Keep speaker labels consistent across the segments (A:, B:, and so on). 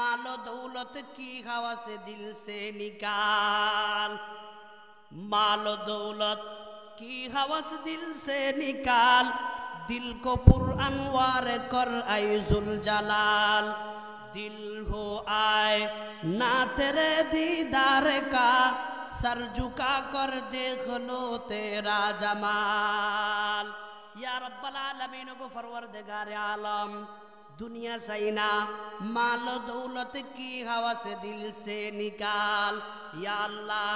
A: मालो दौलत की हवा से दिल से निकाल, मालो दौलत की हवा से दिल से निकाल, दिल को पुरअनवार कर आए जुल जलाल, दिल हो आए ना तेरे दीदार का, सर झुका कर देख लो तेरा जमाल। या रब्बल आलमीन को फरवरदिगार आलम, दुनिया सैना मालो दौलत की हवा से दिल से निकाल। या আল্লাহ,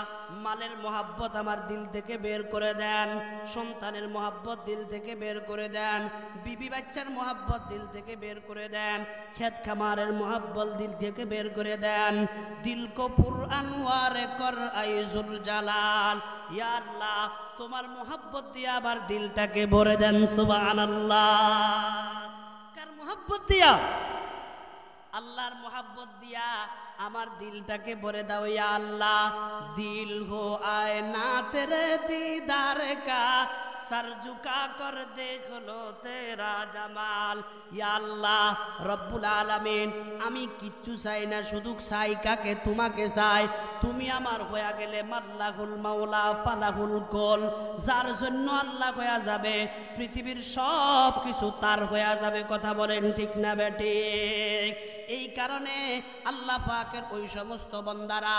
A: মালের মোহাব্বত আমার দিল থেকে বের করে দেন, সন্তানের মোহাব্বত দিল থেকে বের করে দেন, বিবি বাচ্চার মোহাব্বত দিল থেকে বের করে দেন, খেত খামারের মোহাব্বত দিল থেকে বের করে দেন, দিল কো পুরআনওয়ার কর আইজুল জালাল। ইয়া আল্লাহ, তোমার মোহাব্বত দিয়ে আবার দিলটাকে ভরে দেন। সুবহানাল্লাহ। কার মোহাব্বত দিয়া? আল্লাহর মোহাব্বত দিয়া আমার দিলটাকে ভরে দাও। ইয়া আল্লাহ, দিল হো আয় না তেরে दीदार का, सर झुका कर देख लो तेरा जमाल। ইয়া আল্লাহ রব্বুল আলামিন, আমি কিচ্ছু চাই না, শুধু চাই কাকে? তোমাকে চাই। তুমি আমার হয়ে গেলে মাল্লাহুল মাওলা ফালাহুল কুল, যার জন্য আল্লাহ হয়ে যাবে পৃথিবীর সব কিছু তার হয়ে যাবে। কথা বলেন ঠিক না বেঠিক? এই কারণে আল্লাহ পাকের ওই সমস্ত বান্দারা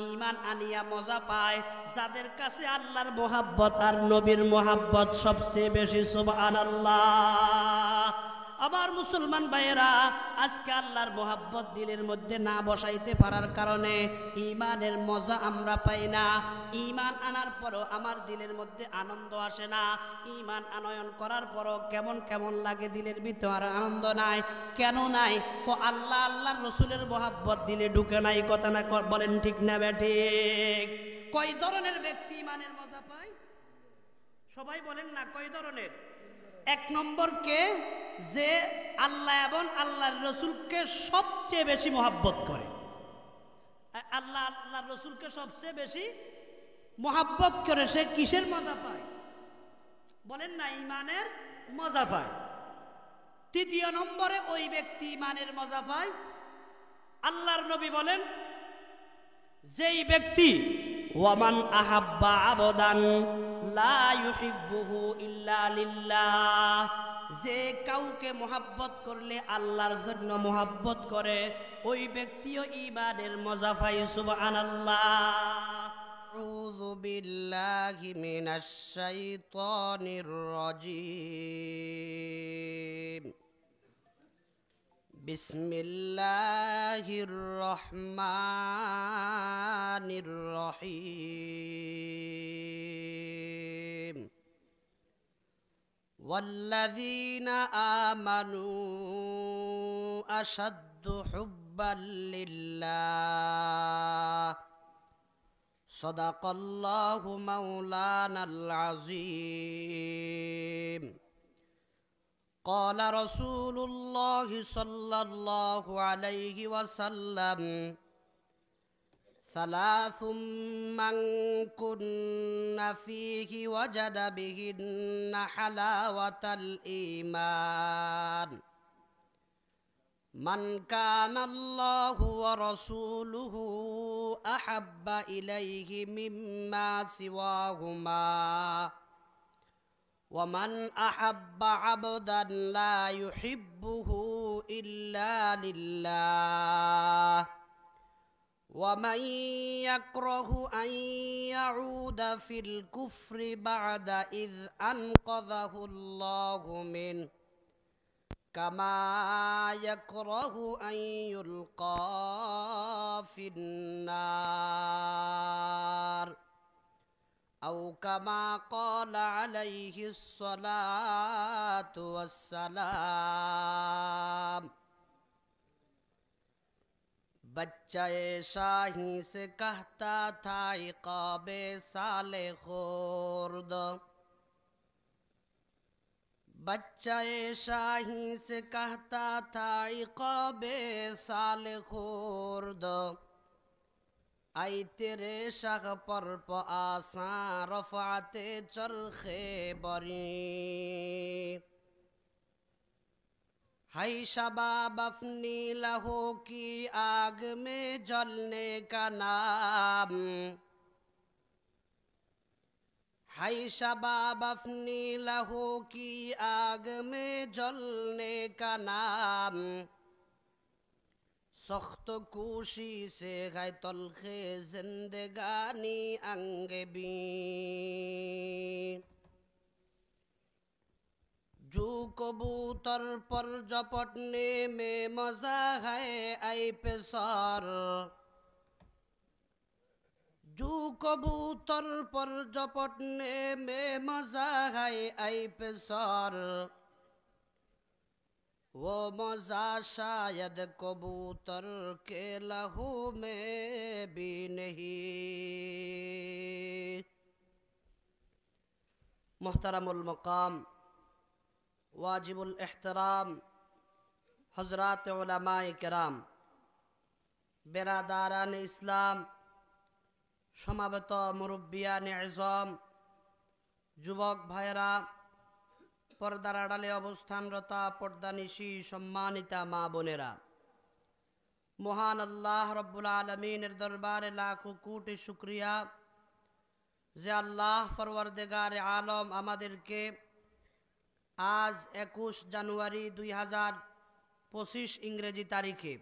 A: ঈমান আনিয়া মজা পায় যাদের কাছে আল্লাহর মোহাব্বত আর নবীর মোহাব্বত সবচেয়ে বেশি। সুবহানাল্লাহ। আমার মুসলমান ভাইয়েরা, আজকে আল্লাহর মোহাব্বত দিলের মধ্যে না বসাইতে পারার কারণে ঈমানের মজা আমরা পাই না। ঈমান আনার পরও আমার দিলের মধ্যে আনন্দ আসে না। ঈমান আনয়ন করার পরও কেমন কেমন লাগে, দিলের ভিতরে আনন্দ নাই। কেন নাই? আল্লাহ আল্লাহর রসুলের মোহাব্বত দিলে ঢুকে নাই। কথা না বলেন ঠিক না বেঠিক? কয় ধরনের ব্যক্তি ঈমানের মজা পায়? সবাই বলেন না কয় ধরনের? এক নম্বর কে? যে আল্লাহ এবং আল্লাহর রসুলকে সবচেয়ে বেশি মোহাব্বত করে। আল্লাহ আল্লাহর রসুলকে সবচেয়ে বেশি মোহাব্বত করে, সে কিসের মজা পায়? বলেন না, ঈমানের মজা পায়। তৃতীয় নম্বরে ওই ব্যক্তি ঈমানের মজা পায়, আল্লাহর নবী বলেন, যেই ব্যক্তি ওয়ামান আহাব্বা আবদান লা ইউহিব্বুহু ইল্লা লিল্লাহ, যে কাউকে মোহাব্বত করলে আল্লাহর জন্য মোহাব্বত করে, ওই ব্যক্তিও ঈমানের মজা পায়। সুবহানাল্লাহ। আউযু বিল্লাহি মিনাশ শাইতানির রাজীম। বিসমিল্লাহির রহমানির রহিম। ওয়াল্লাযীনা আমানু আশাদ্দু হুব্বান লিল্লাহ। সাদাকাল্লাহু মাওলানাল আযীম। قال رسول الله صلى الله عليه وسلم: ثلاث من كن فيه وجد بهن حلاوة الإيمان: من كان الله ورسوله أحب إليه مما سواهما، ومن أحب عبدا لا يحبه إلا لله، ومن يكره أن يعود في الكفر بعد إذ أنقذه الله منه، كما يكره أن يلقى في النار، أو كما قال عليه الصلاة والسلام। बच्चा शाही से कहता था इक़ाबे साले खुर्द, बच्चा शाही से कहता था इक़ाबे साले खुर्द, आई तेरे शग पर आसां रफ़ाते चरखे बरी। हाय शबाब अपनी लहू की आग में जलने का नाम, हाय शबाब अपनी लहू की आग में जलने का नाम, सख्त कुशी से है तलखे जिंदगानी अंगे भी, जो कबूतर पर झपटने में मजा है ऐ पेशार, जो कबूतर पर झपटने में मजा है ऐ पेशार, वो मजा शायद कबूतर के लहू में भी नहीं। मुहतरमुल मकाम वाजिबुल एहतराम हजरात उलमाए किराम, बेरादारान इस्लाम, समाबत मुरब्बियान इज़ाम, যুবক ভাইয়েরা, পর্দার আড়ালে অবস্থানরতা পর্দানিশী সম্মানিতা মা বোনেরা, মহান আল্লাহ রব্বুল আলমিনের দরবারে লাখো কোটি শুকরিয়া যে আল্লাহ ফরওয়ারদিগার আলম আমাদেরকে আজ 21 জানুয়ারি 2025 ইংরেজি তারিখে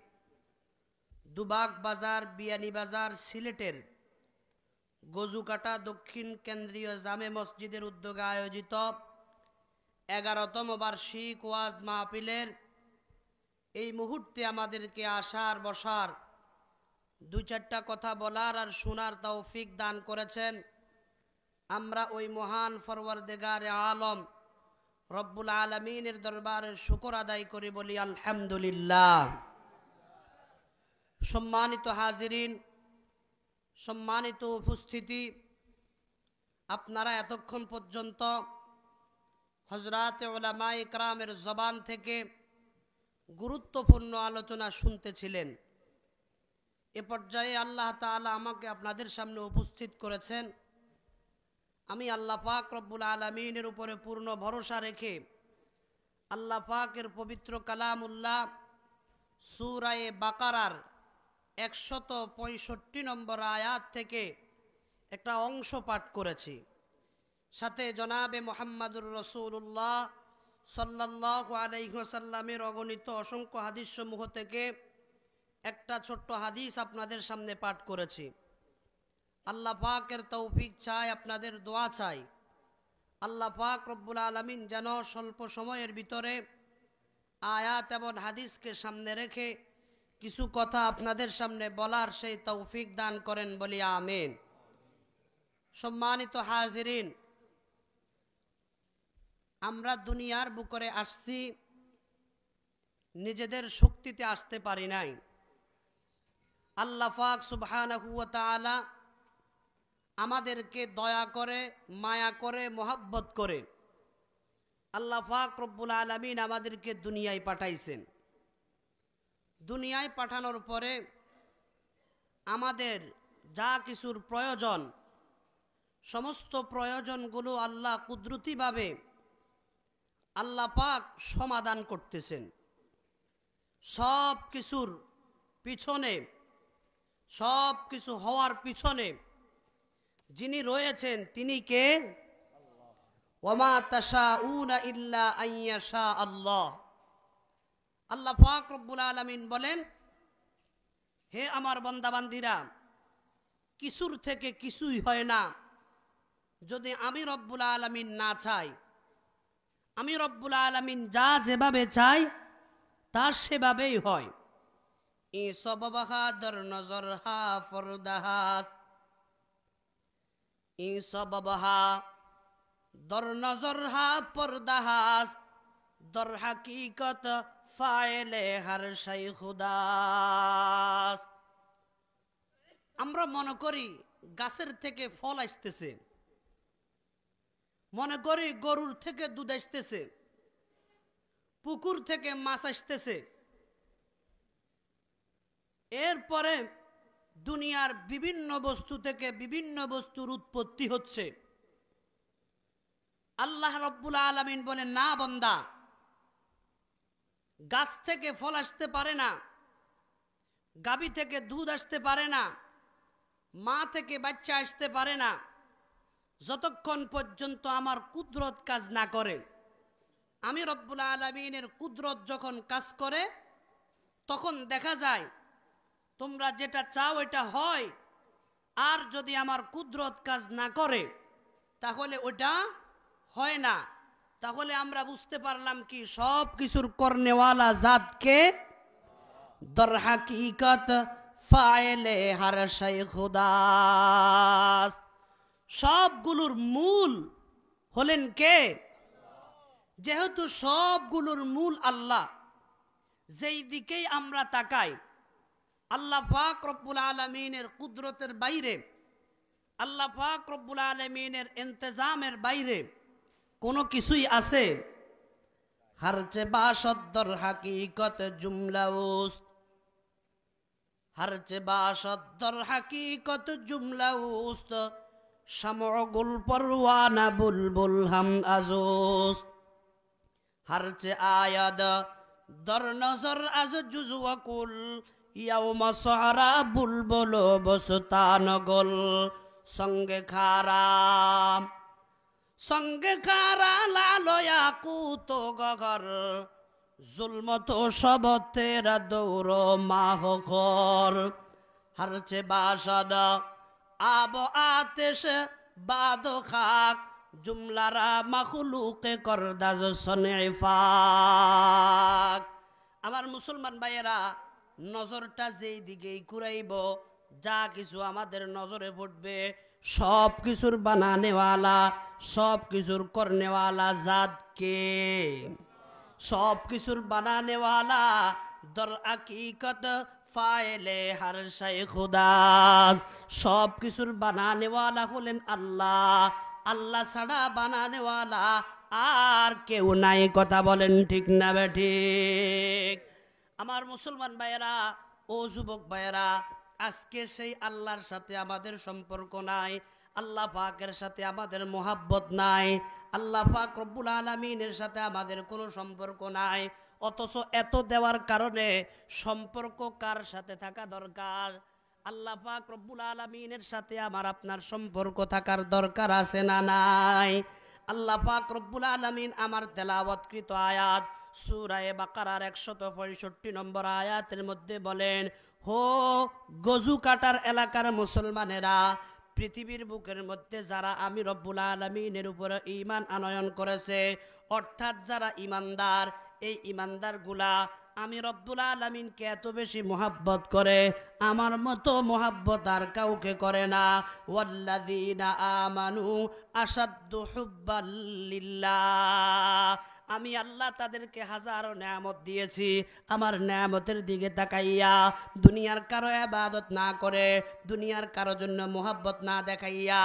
A: দুবাগ বাজার বিয়ানীবাজার সিলেটের গজুকাটা দক্ষিণ কেন্দ্রীয় জামে মসজিদের উদ্যোগে আয়োজিত 11তম বার্ষিক ওয়াজ মাহফিলের এই মুহূর্তে আমাদেরকে আসার বসার দুই চারটা কথা বলার আর শোনার তৌফিক দান করেছেন। আমরা ওই মহান ফরওয়ারদিগার আলম রব্বুল আলমিনের দরবারে শুকর আদায় করি, বলি আলহামদুলিল্লাহ। সম্মানিত হাজিরিন, সম্মানিত উপস্থিতি, আপনারা এতক্ষণ পর্যন্ত হযরত উলামায়ে কেরামের জবান থেকে গুরুত্বপূর্ণ আলোচনা শুনতেছিলেন। এ পর্যায়ে আল্লাহ তাআলা আমাকে আপনাদের সামনে উপস্থিত করেছেন। আমি আল্লাহ পাক রব্বুল আলামিনের উপরে পূর্ণ ভরসা রেখে আল্লাহ পাকের পবিত্র কালামুল্লাহ সূরা বাকারার 165 নম্বর আয়াত থেকে একটা অংশ পাঠ করেছি। সাথে জনাবে মুহাম্মাদুর রাসূলুল্লাহ সাল্লাল্লাহু আলাইহি ওয়াসাল্লামের অগণিত অসংখ্য হাদিসসমূহ থেকে একটা ছোট্ট হাদিস আপনাদের সামনে পাঠ করেছি। আল্লাহ পাকের তৌফিক চাই, আপনাদের দোয়া চাই। আল্লাহ পাক রব্বুল আলামিন যেন স্বল্প সময়ের ভিতরে আয়াত এবং হাদিসকে সামনে রেখে কিছু কথা আপনাদের সামনে বলার সেই তৌফিক দান করেন, বলি আমিন। সম্মানিত হাজিরিন, আমরা দুনিয়ার বুকে আসছি, নিজেদের শক্তিতে আসতে পারি নাই। আল্লাহ পাক সুবহানাহু ওয়া তাআলা আমাদেরকে দয়া করে, মায়া করে, মোহাব্বত করে আল্লাহ পাক রব্বুল আলামিন আমাদেরকে দুনিয়ায় পাঠাইছেন। দুনিয়ায় পাঠানোর পরে আমাদের যা কিছুর প্রয়োজন, সমস্ত প্রয়োজনগুলো আল্লাহ কুদরতিভাবে আল্লাহ পাক সমাধান করতেছেন। সব কিছুর পিছনে, সব কিছু হওয়ার পিছনে যিনি রয়েছেন তিনি কে? ওয়ামা তাশাউনা ইল্লা আইয়াশা আল্লাহ। আল্লাহ পাক রব্বুল আলামিন বলেন, হে আমার বান্দাবান্দিরা, কিছুর থেকে কিছুই হয় না যদি আমি রব্বুল আলামিন না চাই। আমি রব্বুল আলামিন যা যেভাবে চাই তা সেভাবেই হয়। ই সববাহা দর নজর হা ফরদাহাস, ই সববাহা দর নজর হা পরদাহাস, দর হাকিকত ফাইলে হর শাই খুদাস। আমরা মনে করি গাছের থেকে ফল আসতেছে, মনে করি গরুর থেকে দুধ আসতেছে, পুকুর থেকে মাছ আসতেছে। এরপরে দুনিয়ার বিভিন্ন বস্তু থেকে বিভিন্ন বস্তুর উৎপত্তি হচ্ছে। আল্লাহ রব্বুল আলামিন বলেন, না বান্দা, গাছ থেকে ফল আসতে পারে না, গাভী থেকে দুধ আসতে পারে না, মা থেকে বাচ্চা আসতে পারে না, যতক্ষণ পর্যন্ত আমার কুদরত কাজ না করে। আমি রব্বুল আলামিনের কুদরত যখন কাজ করে তখন দেখা যায় তোমরা যেটা চাও এটা হয়। আর যদি আমার কুদরত কাজ না করে তাহলে ওটা হয় না। তাহলে আমরা বুঝতে পারলাম কি, সব কিছুর করনেওয়ালা জাতকে দর হাকিকত ফায়েলে হার শাই খুদা। সবগুলোর মূল হলেন কে? যেহেতু সবগুলোর মূল আল্লাহ, যেই দিকেই আমরা তাকাই আল্লাহ পাক রব্বুল আলামিনের কুদরতের বাইরে, আল্লাহ পাক রব্বুল আলামিনের ইন্তজামের বাইরে কোনো কিছুই আছে? হারচে বাসদ্দর হাকিকত জুমলাউস, হারচে বাসদ্দর হাকিকত জুমলাউস, শামউগুল পরওয়ানা বুলবুল হাম আজুস। হারচে আয়াদ দর নজর আজ জুজওয়াকুল, ইয়াউমা সারা বুলবুল বসতান গোল। সঙ্গে খারাম সঙ্গে খারা লালয়া কুত গগর, জুলমত সব তেরা দৌর মাহ ঘর। হারচে বাসদ আব আতেশ বাদ খাক, জুমলারা মাখলুকে করদাজ সনে ফাক। আমার মুসলমান ভাইয়েরা, নজরটা যেই দিকেই ঘুরাইব, যা কিছু আমাদের নজরে পড়বে সব কিছুর বানানেওয়ালা, সব কিছুর করনেওয়ালা জাতকে, সব কিছুর বানানেওয়ালা দর হাকিকত ফায়েলে হার শাই খুদা। সব কিছুর বানানেওয়ালা হলেন আল্লাহ। আল্লাহ ছাড়া বানানেওয়ালা আর কেউ নাই। কথা বলেন ঠিক না বেঠিক? আমার মুসলমান ভাইয়েরা ও যুবক ভাইয়েরা, আজকে সেই আল্লাহর সাথে আমাদের সম্পর্ক নাই, আল্লাহ পাকের সাথে আমাদের মোহাব্বত নাই, আল্লাহ পাক রব্বুল আলামিনের সাথে আমাদের কোনো সম্পর্ক নাই। অথচ এত দেওয়ার কারণে সম্পর্ক কার সাথে থাকা দরকার? আল্লাহ পাক রব্বুল আলামিনের সাথে আমার আপনার সম্পর্ক থাকার দরকার আছে না নাই? আল্লাহ পাক রব্বুল আলামিন আমার তেলাওয়াতকৃত আয়াত সূরা বাকারার 165 নম্বর আয়াতের মধ্যে বলেন, হো গজু কাটার এলাকার মুসলমানেরা, পৃথিবীর বুকের মধ্যে যারা আমি রব্বুল আলামিনের উপরে ঈমান আনয়ন করেছে, অর্থাৎ যারা ঈমানদার, এই ঈমানদারগুলা আমি রব্বুল আলামিনকে এত বেশি মোহাব্বত করে, আমার মতো মোহাব্বত আর কাউকে করে না। ওয়াল্লাযীনা আমানু আশাদ্দু হুব্বাল লিল্লাহ। আমি আল্লাহ তাদেরকে হাজারো নেয়ামত দিয়েছি, আমার নেয়ামতের দিকে তাকাইয়া দুনিয়ার কারো ইবাদত না করে, দুনিয়ার কারো জন্য মোহাব্বত না দেখাইয়া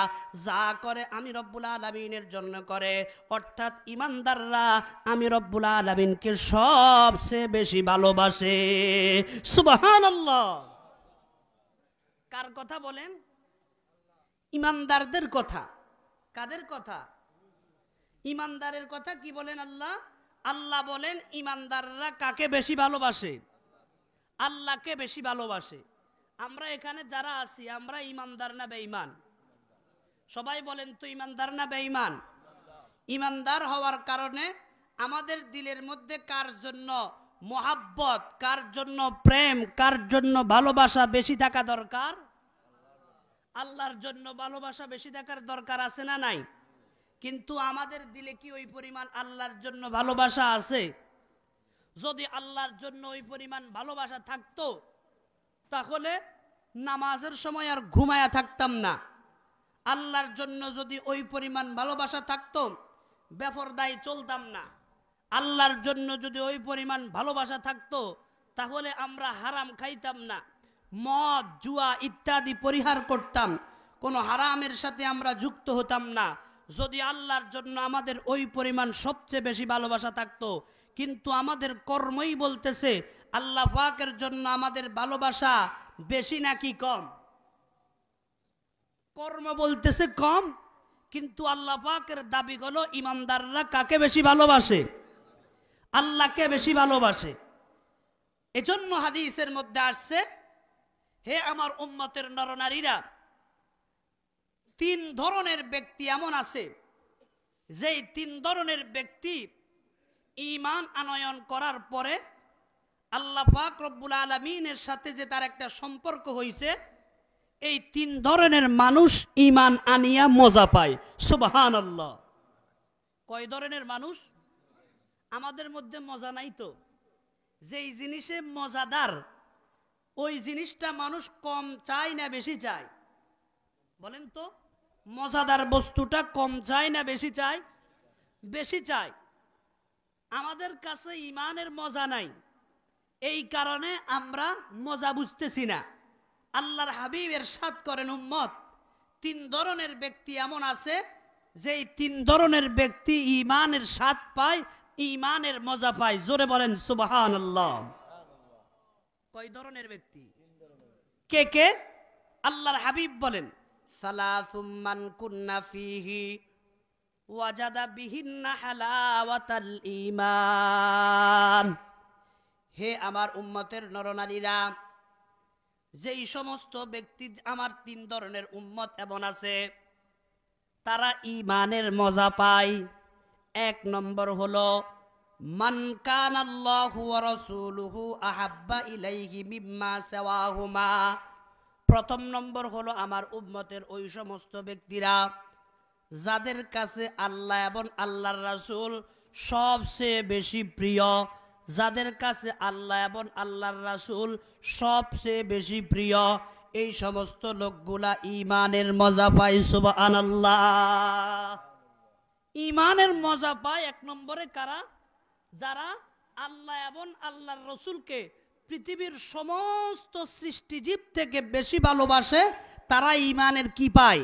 A: যা করে আমি রব্বুল আলামিনের জন্য করে। অর্থাৎ ঈমানদাররা আমি রব্বুল আলামিনকে সবচেয়ে বেশি ভালোবাসে। সুবহানাল্লাহ। কার কথা বলেন? ঈমানদারদের কথা। কাদের কথা? ঈমানদারের কথা। কি বলেন আল্লাহ? আল্লাহ বলেন ঈমানদাররা কাকে বেশি ভালোবাসে? আল্লাহকে বেশি ভালোবাসে। আমরা এখানে যারা আছি, আমরা ঈমানদার না বেঈমান? সবাই বলেন তো, ঈমানদার না বেঈমান? ঈমানদার হওয়ার কারণে আমাদের দিলের মধ্যে কার জন্য মোহাব্বত, কার জন্য প্রেম, কার জন্য ভালোবাসা বেশি থাকা দরকার? আল্লাহর জন্য ভালোবাসা বেশি থাকার দরকার আছে না নাই? কিন্তু আমাদের দিলে কি ওই পরিমাণ আল্লাহর জন্য ভালোবাসা আছে? যদি আল্লাহর জন্য ওই পরিমাণ ভালোবাসা থাকতো তাহলে নামাজের সময় আর ঘুমায়া থাকতাম না। আল্লাহর জন্য যদি ওই পরিমাণ ভালোবাসা থাকতো বেপরদায় চলতাম না। আল্লাহর জন্য যদি ওই পরিমাণ ভালোবাসা থাকতো তাহলে আমরা হারাম খাইতাম না, মদ জুয়া ইত্যাদি পরিহার করতাম, কোনো হারামের সাথে আমরা যুক্ত হতাম না, যদি আল্লাহর জন্য আমাদের ওই পরিমাণ সবচেয়ে বেশি ভালোবাসা থাকতো। কিন্তু আমাদের কর্মই বলতেছে আল্লাহ পাকের জন্য আমাদের ভালোবাসা বেশি নাকি কম? কর্ম বলতেছে কম, কিন্তু আল্লাহ পাকের দাবি হলো ঈমানদাররা কাকে বেশি ভালোবাসে? আল্লাহকে বেশি ভালোবাসে। এজন্য হাদিসের মধ্যে আসছে, হে আমার উম্মতের নরনারীরা, 3 ধরনের ব্যক্তি এমন আছে, যেই 3 ধরনের ব্যক্তি ঈমান আনয়ন করার পরে আল্লাহ পাক রব্বুল আলামিনের সাথে যে তার একটা সম্পর্ক হইছে, এই 3 ধরনের মানুষ ঈমান আনিয়া মজা পায়। সুবহানাল্লাহ। কয় ধরনের মানুষ? আমাদের মধ্যে মজা নাই তো। যেই জিনিসে মজাদার, ওই জিনিসটা মানুষ কম চায় না বেশি চায়? বলেন তো, মজাদার বস্তুটা কম চায় না বেশি চায়? বেশি চায়। আমাদের কাছে ঈমানের মজা নাই, এই কারণে আমরা মজা বুঝতেছি না। আল্লাহর হাবিব ইরশাদ করেন, উম্মত, 3 ধরনের ব্যক্তি এমন আছে, যেই 3 ধরনের ব্যক্তি ঈমানের স্বাদ পায়, ঈমানের মজা পায়। জোরে বলেন সুবহানাল্লাহ। কয় ধরনের ব্যক্তি? কে কে? আল্লাহর হাবিব বলেন, সালাসুম মান কুন্না ফিহি ওয়াজাদা বিহিন্না হালাওয়াতাল ঈমান। হে আমার উম্মতের নরনারীরা, যেই সমস্ত ব্যক্তি, আমার 3 ধরনের উম্মত এমন আছে, তারা ঈমানের মজা পায়। 1 নম্বর হলো, মান কানাল্লাহু ওয়া রাসূলুহু আহাব্বা ইলাইহি মিম্মা সাওয়াহুমা। প্রথম নম্বর হলো আমার উম্মতের ওই সমস্ত ব্যক্তিরা যাদের কাছে আল্লাহ এবং আল্লাহর রাসূল সবচেয়ে বেশি প্রিয়। যাদের কাছে আল্লাহ এবং আল্লাহর রাসূল সবচেয়ে বেশি প্রিয়, এই সমস্ত লোকগুলা ঈমানের মজা পায়। সুবহানাল্লাহ। ঈমানের মজা পায় 1 নম্বরে কারা? যারা আল্লাহ এবং আল্লাহর রাসূলকে পৃথিবীর সমস্ত সৃষ্টিজীব থেকে বেশি ভালোবাসে, তারা ঈমানের কি পায়?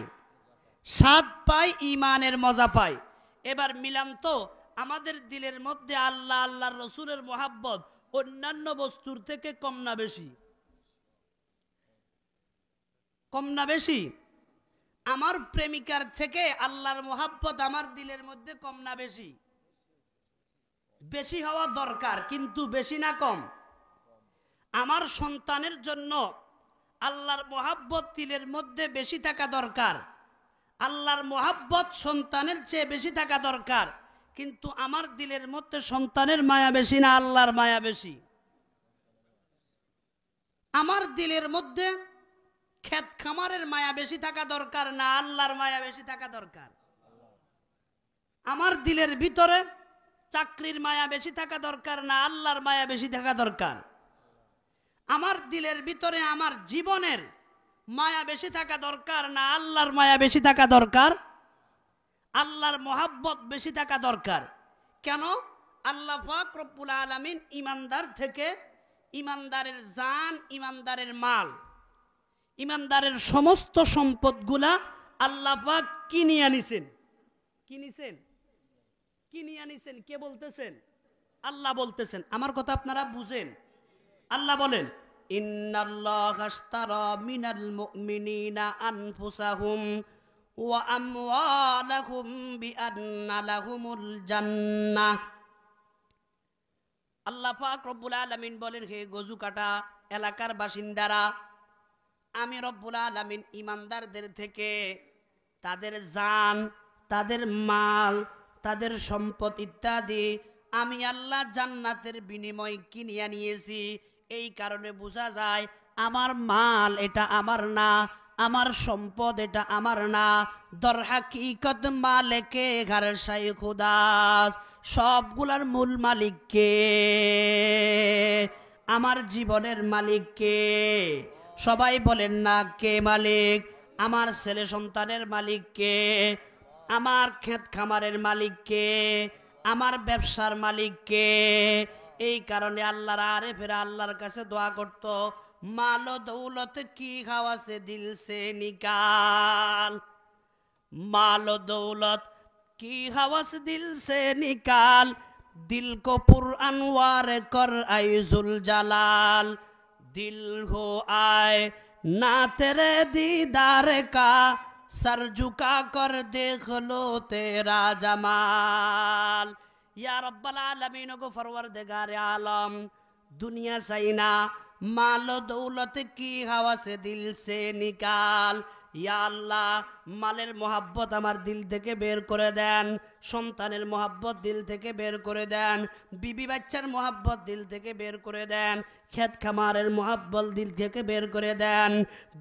A: স্বাদ পায়, ঈমানের মজা পায়। এবার মিলান তো, আমাদের দিলের মধ্যে আল্লাহ আল্লাহর রাসূলের মোহাব্বত অন্যান্য বস্তুর থেকে কম না বেশি? কম না বেশি? আমার প্রেমিকার থেকে আল্লাহর মোহাব্বত আমার দিলের মধ্যে কম না বেশি? বেশি হওয়া দরকার, কিন্তু বেশি না কম? আমার সন্তানের জন্য আল্লাহর মোহাব্বত দিলের মধ্যে বেশি থাকা দরকার। আল্লাহর মোহাব্বত সন্তানের চেয়ে বেশি থাকা দরকার, কিন্তু আমার দিলের মধ্যে সন্তানের মায়া বেশি না আল্লাহর মায়া বেশি? আমার দিলের মধ্যে ক্ষেত খামারের মায়া বেশি থাকা দরকার না আল্লাহর মায়া বেশি থাকা দরকার? আমার দিলের ভিতরে চাকরির মায়া বেশি থাকা দরকার না আল্লাহর মায়া বেশি থাকা দরকার? আমার দিলের ভিতরে আমার জীবনের মায়া বেশি থাকা দরকার না আল্লাহর মায়া বেশি থাকা দরকার? আল্লাহর মোহাব্বত বেশি থাকা দরকার। কেন? আল্লাহ পাক রব্বুল আলামিন ঈমানদার থেকে ঈমানদারের জান, ঈমানদারের মাল, ঈমানদারের সমস্ত সম্পদগুলা আল্লাহ পাক কিনিয়ে আনিছেন। কিনিছেন? কিনিয়ে আনিছেন। কে বলতেছেন? আল্লাহ বলতেছেন। আমার কথা আপনারা বুঝেন। আল্লাহ বলেন, ইন্নাল্লাহা আশতারা মিনাল মুমিনিনা আনফুসাহুম ওয়া আমওয়ালাহুম বিআন্না লাহুমুল জান্নাহ। আল্লাহ পাক রব্বুল আলামিন বলেন, হে গজুকাটা এলাকার বাসিন্দারা, আমি রব্বুল আলামিন ঈমানদারদের থেকে তাদের জান, তাদের মাল, তাদের সম্পদ ইত্যাদি আমি আল্লাহ জান্নাতের বিনিময় কিনিয়া নিয়েছি। এই কারণে বোঝা যায় আমার মাল এটা আমার না, আমার সম্পদ এটা আমার না। দর হাকিকত মালিকে ঘর শাই খুদাস, সবগুলার মূল মালিক কে? আমার জীবনের মালিক কে? সবাই বলেন না কে মালিক? আমার ছেলে সন্তানের মালিক কে? আমার ক্ষেত খামারের মালিক কে? আমার ব্যবসার মালিক কে? এই কারণে আল্লাহর আরেফেরা আল্লাহর কাছে দোয়া করত, মাল দৌলত কি খাওয়াছে দিল সে নিকাল। মাল দৌলত কি হাওয়াস দিল সে নিকাল, দিল को पुरअनवार कर आइजुल जलाल। दिल हो आए ना तेरे दीदार का, सर झुका कर देख लो तेरा जमाल। या रब्बल आलमीन गो फरवरदिगार आलम, দুনিয়া চাই না, মাল দৌলত কি হাওয়া সে দিল সে নিকাল। ইয়া আল্লাহ, মালের মোহাব্বত আমার দিল থেকে বের করে দেন, সন্তানের মোহাব্বত দিল থেকে বের করে দেন, বিবি বাচ্চার মোহাব্বত দিল থেকে বের করে দেন, খেত খামারের মোহাব্বত দিল থেকে বের করে দেন।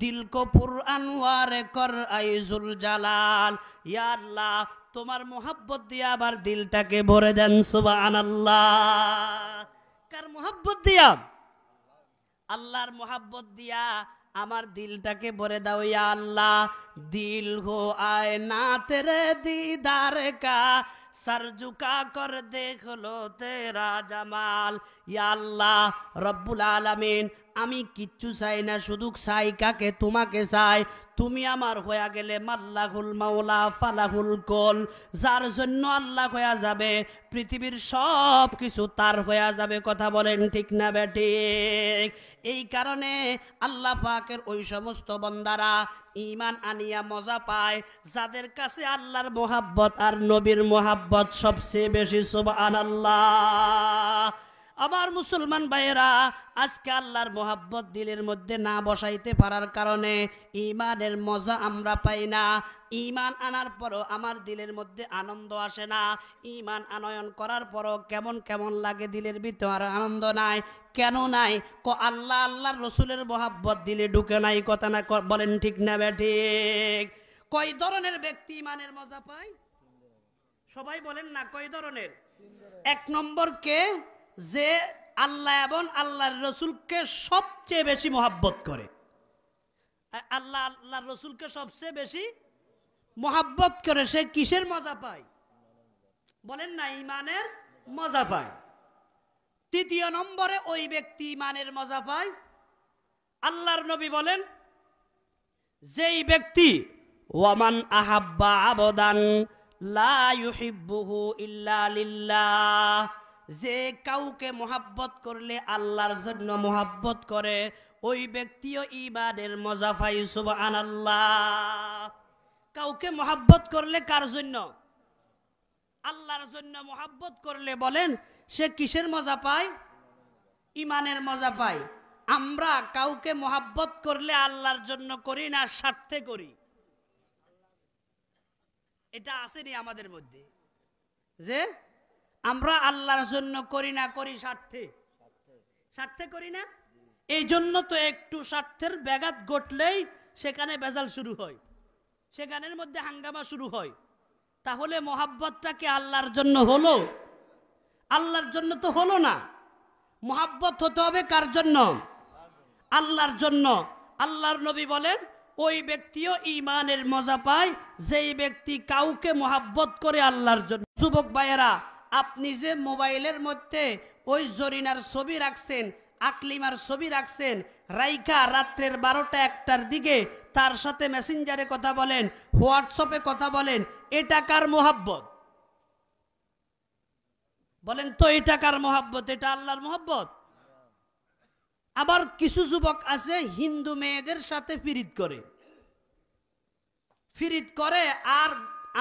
A: দিল কো পুরআন ওয়ারে কর আইজুল জালাল। ইয়া আল্লাহ, তোমার মোহাব্বত দিয়ে আবার দিলটাকে ভরে দেন। সুবহানাল্লাহ। কার মোহাব্বত দিয়া? আল্লাহর মোহাব্বত দিয়া আমার দিলটাকে ভরে দাও ইয়া আল্লাহ। দিল হো আয়না তেরে দীদার কা, সর ঝুকা কর দেখ লো তেরা জামাল। ইয়া আল্লাহ রব্বুল আলামিন, আমি কিচ্ছু চাই না, শুধু চাই কাকে? তোমাকে চাই। তুমি আমার হয়ে গেলে মাল্লাহুল মাওলা ফালাহুল কল, যার জন্য আল্লাহ হয়ে যাবে পৃথিবীর সব কিছু তার হয়ে যাবে। কথা বলেন ঠিক না বেঠিক? এই কারণে আল্লাহ পাকের ওই সমস্ত বান্দারা ঈমান আনিয়া মজা পায় যাদের কাছে আল্লাহর মোহাব্বত আর নবীর মোহাব্বত সবচেয়ে বেশি। সুবহানাল্লাহ। আমার মুসলমান ভাইয়েরা, আজকে আল্লাহর মোহাব্বত দিলের মধ্যে না বসাইতে পারার কারণে ঈমানের মজা আমরা পাই না। ঈমান আনার পরও আমার দিলের মধ্যে আনন্দ আসে না। ঈমান আনয়ন করার পরও কেমন কেমন লাগে, দিলের ভিতরে আনন্দ নাই। কেন নাই? আল্লাহ আল্লাহর রসুলের মোহাব্বত দিলে ঢুকে নাই। কথা না বলেন ঠিক না বেঠিক? কয় ধরনের ব্যক্তি ঈমানের মজা পায়? সবাই বলেন না কয় ধরনের? এক নম্বর কে? যে আল্লাহ এবং আল্লাহর রসুলকে সবচেয়ে বেশি মোহাব্বত করে। আল্লাহ আল্লাহর রসুলকে সবচেয়ে বেশি মোহাব্বত করে, সে কিসের মজা পায়? বলেন না, ঈমানের মজা পায়। তৃতীয় নম্বরে ওই ব্যক্তি ঈমানের মজা পায়, আল্লাহর নবী বলেন, যেই ব্যক্তি ওয়ামান আহাব্বা আবদান লা ইউহিব্বুহু ইল্লা লিল্লাহ, যে কাউকে মোহাব্বত করলে আল্লাহর জন্য মোহাব্বত করে, ওই ব্যক্তিও ঈমানের মজা পায়। সুবহানাল্লাহ। কাউকে মোহাব্বত করলে কার জন্য? আল্লাহর জন্য মোহাব্বত করলে বলেন সে কিসের মজা পায়? ঈমানের মজা পায়। আমরা কাউকে মোহাব্বত করলে আল্লাহর জন্য করি না, স্বার্থে করি। এটা আসেনি আমাদের মধ্যে যে আমরা আল্লাহর জন্য করি না, করি স্বার্থে। স্বার্থে করি না, এই জন্য তো একটু স্বার্থের ব্যাঘাত ঘটলেই সেখানে ভেজাল শুরু হয়, সেখানের মধ্যে হাঙ্গামা শুরু হয়। তাহলে মোহাব্বতটা কি আল্লাহর জন্য হলো? আল্লাহর জন্য তো হলো না। মোহাব্বত হতে হবে কার জন্য? আল্লাহর জন্য। আল্লাহর নবী বলেন, ওই ব্যক্তিও ঈমানের মজা পায় যেই ব্যক্তি কাউকে মোহাব্বত করে আল্লাহর জন্য। যুবক ভাইয়েরা, আপনি যে মোবাইলের মধ্যে ওই জরিনার ছবি রাখছেন, আকলিমার ছবি রাখছেন, রাইখা রাত্রের 12টা-1টার দিকে তার সাথে মেসেঞ্জারে কথা বলেন, হোয়াটসঅ্যাপে কথা বলেন, এটা কার মোহাব্বত? বলেন তো, এটা কার মোহাব্বত? এটা আল্লাহর মোহাব্বত? আবার কিছু যুবক আছে হিন্দু মেয়েদের সাথে ফিরিত করে আর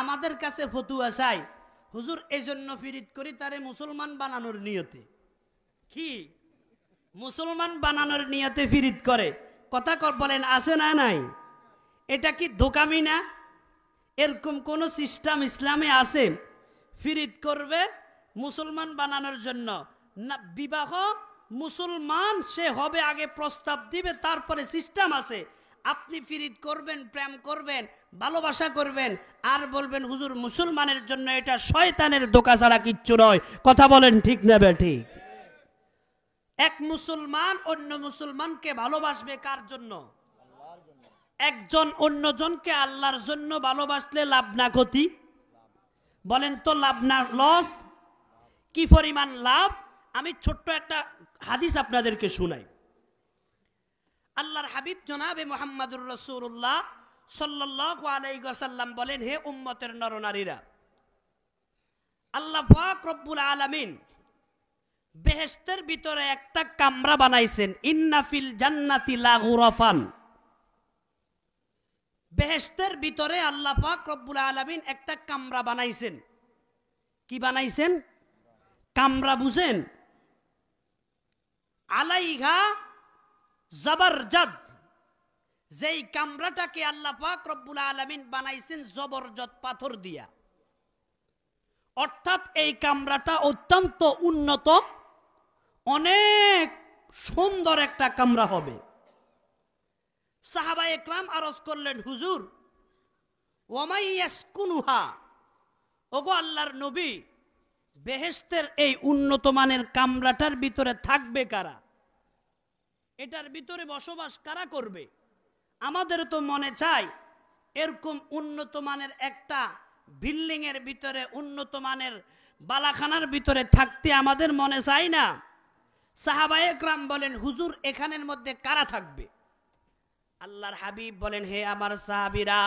A: আমাদের কাছে ফতুয়া চাই, হুজুর এই জন্য ফিরিত করি তারে মুসলমান বানানোর নিয়তে। কি মুসলমান বানানোর নিয়তে ফিরিত করে? কথা বলেন, আছে না নাই? এটা কি ধোকামি না? এরকম কোন সিস্টেম ইসলামে আছে? ফিরিত করবে মুসলমান বানানোর জন্য না? বিবাহ মুসলমান সে হবে, আগে প্রস্তাব দিবে, তারপরে সিস্টেম আছে। আপনি ফিরিত করবেন, প্রেম করবেন, ভালোবাসা করবেন, আর বলবেন হুজুর মুসলমানের জন্য, এটা শয়তানের ধোঁকা ছাড়া কিচ্ছু নয়। কথা বলেন ঠিক না বেঠিক? এক মুসলমান অন্য মুসলমানকে ভালোবাসবে কার জন্য? একজন অন্যজনকে আল্লাহর জন্য ভালোবাসলে লাভ না ক্ষতি? বলেন তো, লাভ না লস? কি পরিমাণ লাভ! আমি ছোট্ট একটা হাদিস আপনাদেরকে শুনাই। আল্লাহর হাবিব জনাবে মুহাম্মদুর রাসূলুল্লাহ সাল্লাল্লাহু আলাইহি ওয়াসাল্লাম বলেন, হে উম্মতের নরনারীরা, আল্লাহ পাক রব্বুল আলামিন বেহেশতের ভিতরে একটা কামরা বানাইছেন। ইন্না ফিল জান্নাতি লা গুরাফান। বেহেশতের ভিতরে আল্লাহ পাক রব্বুল আলামিন একটা কামরা বানাইছেন। কি বানাইছেন? কামরা বুঝেন? আলাইহা জবরজদ, যেই কামরাটাকে আল্লাহ পাক রব্বুল আলামিন বানাইছেন জবরজদ পাথর দিয়া, অর্থাৎ এই কামরাটা অত্যন্ত উন্নত, অনেক সুন্দর একটা কামরা হবে। সাহাবায়ে একরাম আরজ করলেন, হুজুর ওয়ামাই ইয়াসকুনুহা, ওগো আল্লাহর নবী, বেহেশতের এই উন্নত মানের কামরাটার ভিতরে থাকবে কারা? এটার ভিতরে বসবাস কারা করবে? আমাদের তো মনে চায় এরকম উন্নত মানের একটা বিল্ডিং এর ভিতরে, উন্নত মানের বালাখানার ভিতরে থাকতে আমাদের মনে চায় না? সাহাবায়ে একরাম বলেন, হুজুর এখানের মধ্যে কারা থাকবে? আল্লাহর হাবিব বলেন, হে আমার সাহাবীরা,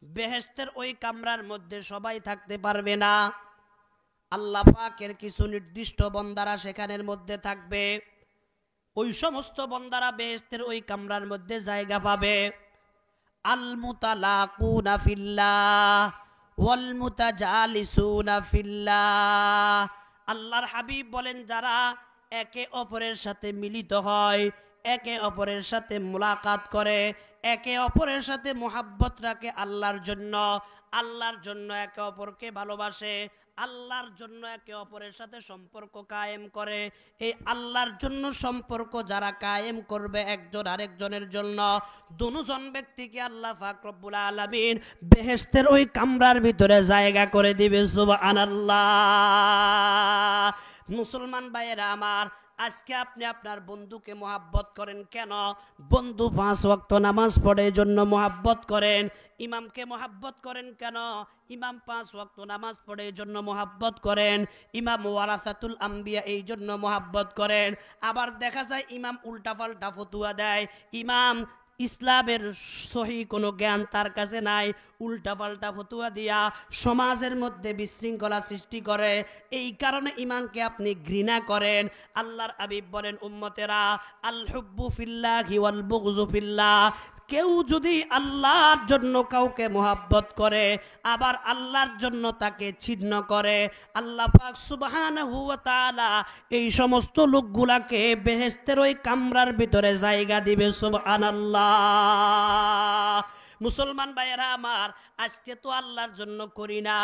A: বেহেশতের ওই কামরার মধ্যে সবাই থাকতে পারবে না। আল্লাহ পাকের কিছু নির্দিষ্ট বান্দারা সেখানের মধ্যে থাকবে। ওই সমস্ত বান্দারা বেহেশতের ওই কামরার মধ্যে জায়গা পাবে। আল মুতালাকুনা ফিল্লাহ ওয়াল মুতাজালিসুনা ফিল্লাহ। আল্লাহর হাবিব বলেন, যারা একে অপরের সাথে মিলিত হয়, একে অপরের সাথে মুলাকাত করে, একে অপরের সাথে মুহাব্বত রাখে আল্লাহর জন্য, আল্লাহর জন্য একে অপরকে ভালোবাসে, আল্লাহর জন্য একে অপরের সাথে সম্পর্ক কায়েম করে। এই আল্লাহর জন্য সম্পর্ক যারা কায়েম করবে একজন আরেকজনের জন্য, দুজন ব্যক্তিকে আল্লাহ পাক রব্বুল আলামিন বেহেশতের ওই কামরার ভিতরে জায়গা করে দিবে। সুবহানাল্লাহ। মুসলমান ভাইয়েরা আমার, আজকে আপনি আপনার বন্ধুকে মোহাব্বত করেন কেন? বন্ধু 5 ওয়াক্ত নামাজ পড়ে জন্য মোহাব্বত করেন। ইমামকে মোহাব্বত করেন কেন? ইমাম 5 ওয়াক্ত নামাজ পড়ে জন্য মোহাব্বত করেন। ইমাম ওয়ারাসাতুল আম্বিয়া এই জন্য মোহাব্বত করেন। আবার দেখা যায় ইমাম উল্টাপাল্টা ফতুয়া দেয়, ইমাম ইসলামের সহি কোনো জ্ঞান তার কাছে নাই, উল্টাপাল্টা ফতুয়া দিয়া সমাজের মধ্যে বিশৃঙ্খলা সৃষ্টি করে। এই কারণে ইমামকে আপনি ঘৃণা করেন। আল্লাহর হাবিব বলেন, উম্মতেরা, আল হুব্বু ফিল্লাহি ওয়াল বুগযু ফিল্লাহ। কেউ যদি আল্লাহর জন্য কাউকে মোহাব্বত করে, আবার আল্লাহর জন্য তাকে ছিন্ন করে, আল্লাহ পাক সুবহানাহু ওয়া তাআলা এই সমস্ত লোকগুলাকে বেহেশতের ওই কামরার ভিতরে জায়গা দিবে। সুবহানাল্লাহ। মুসলমান ভাইয়েরা আমার, আজকে তো আল্লাহর জন্য করি না,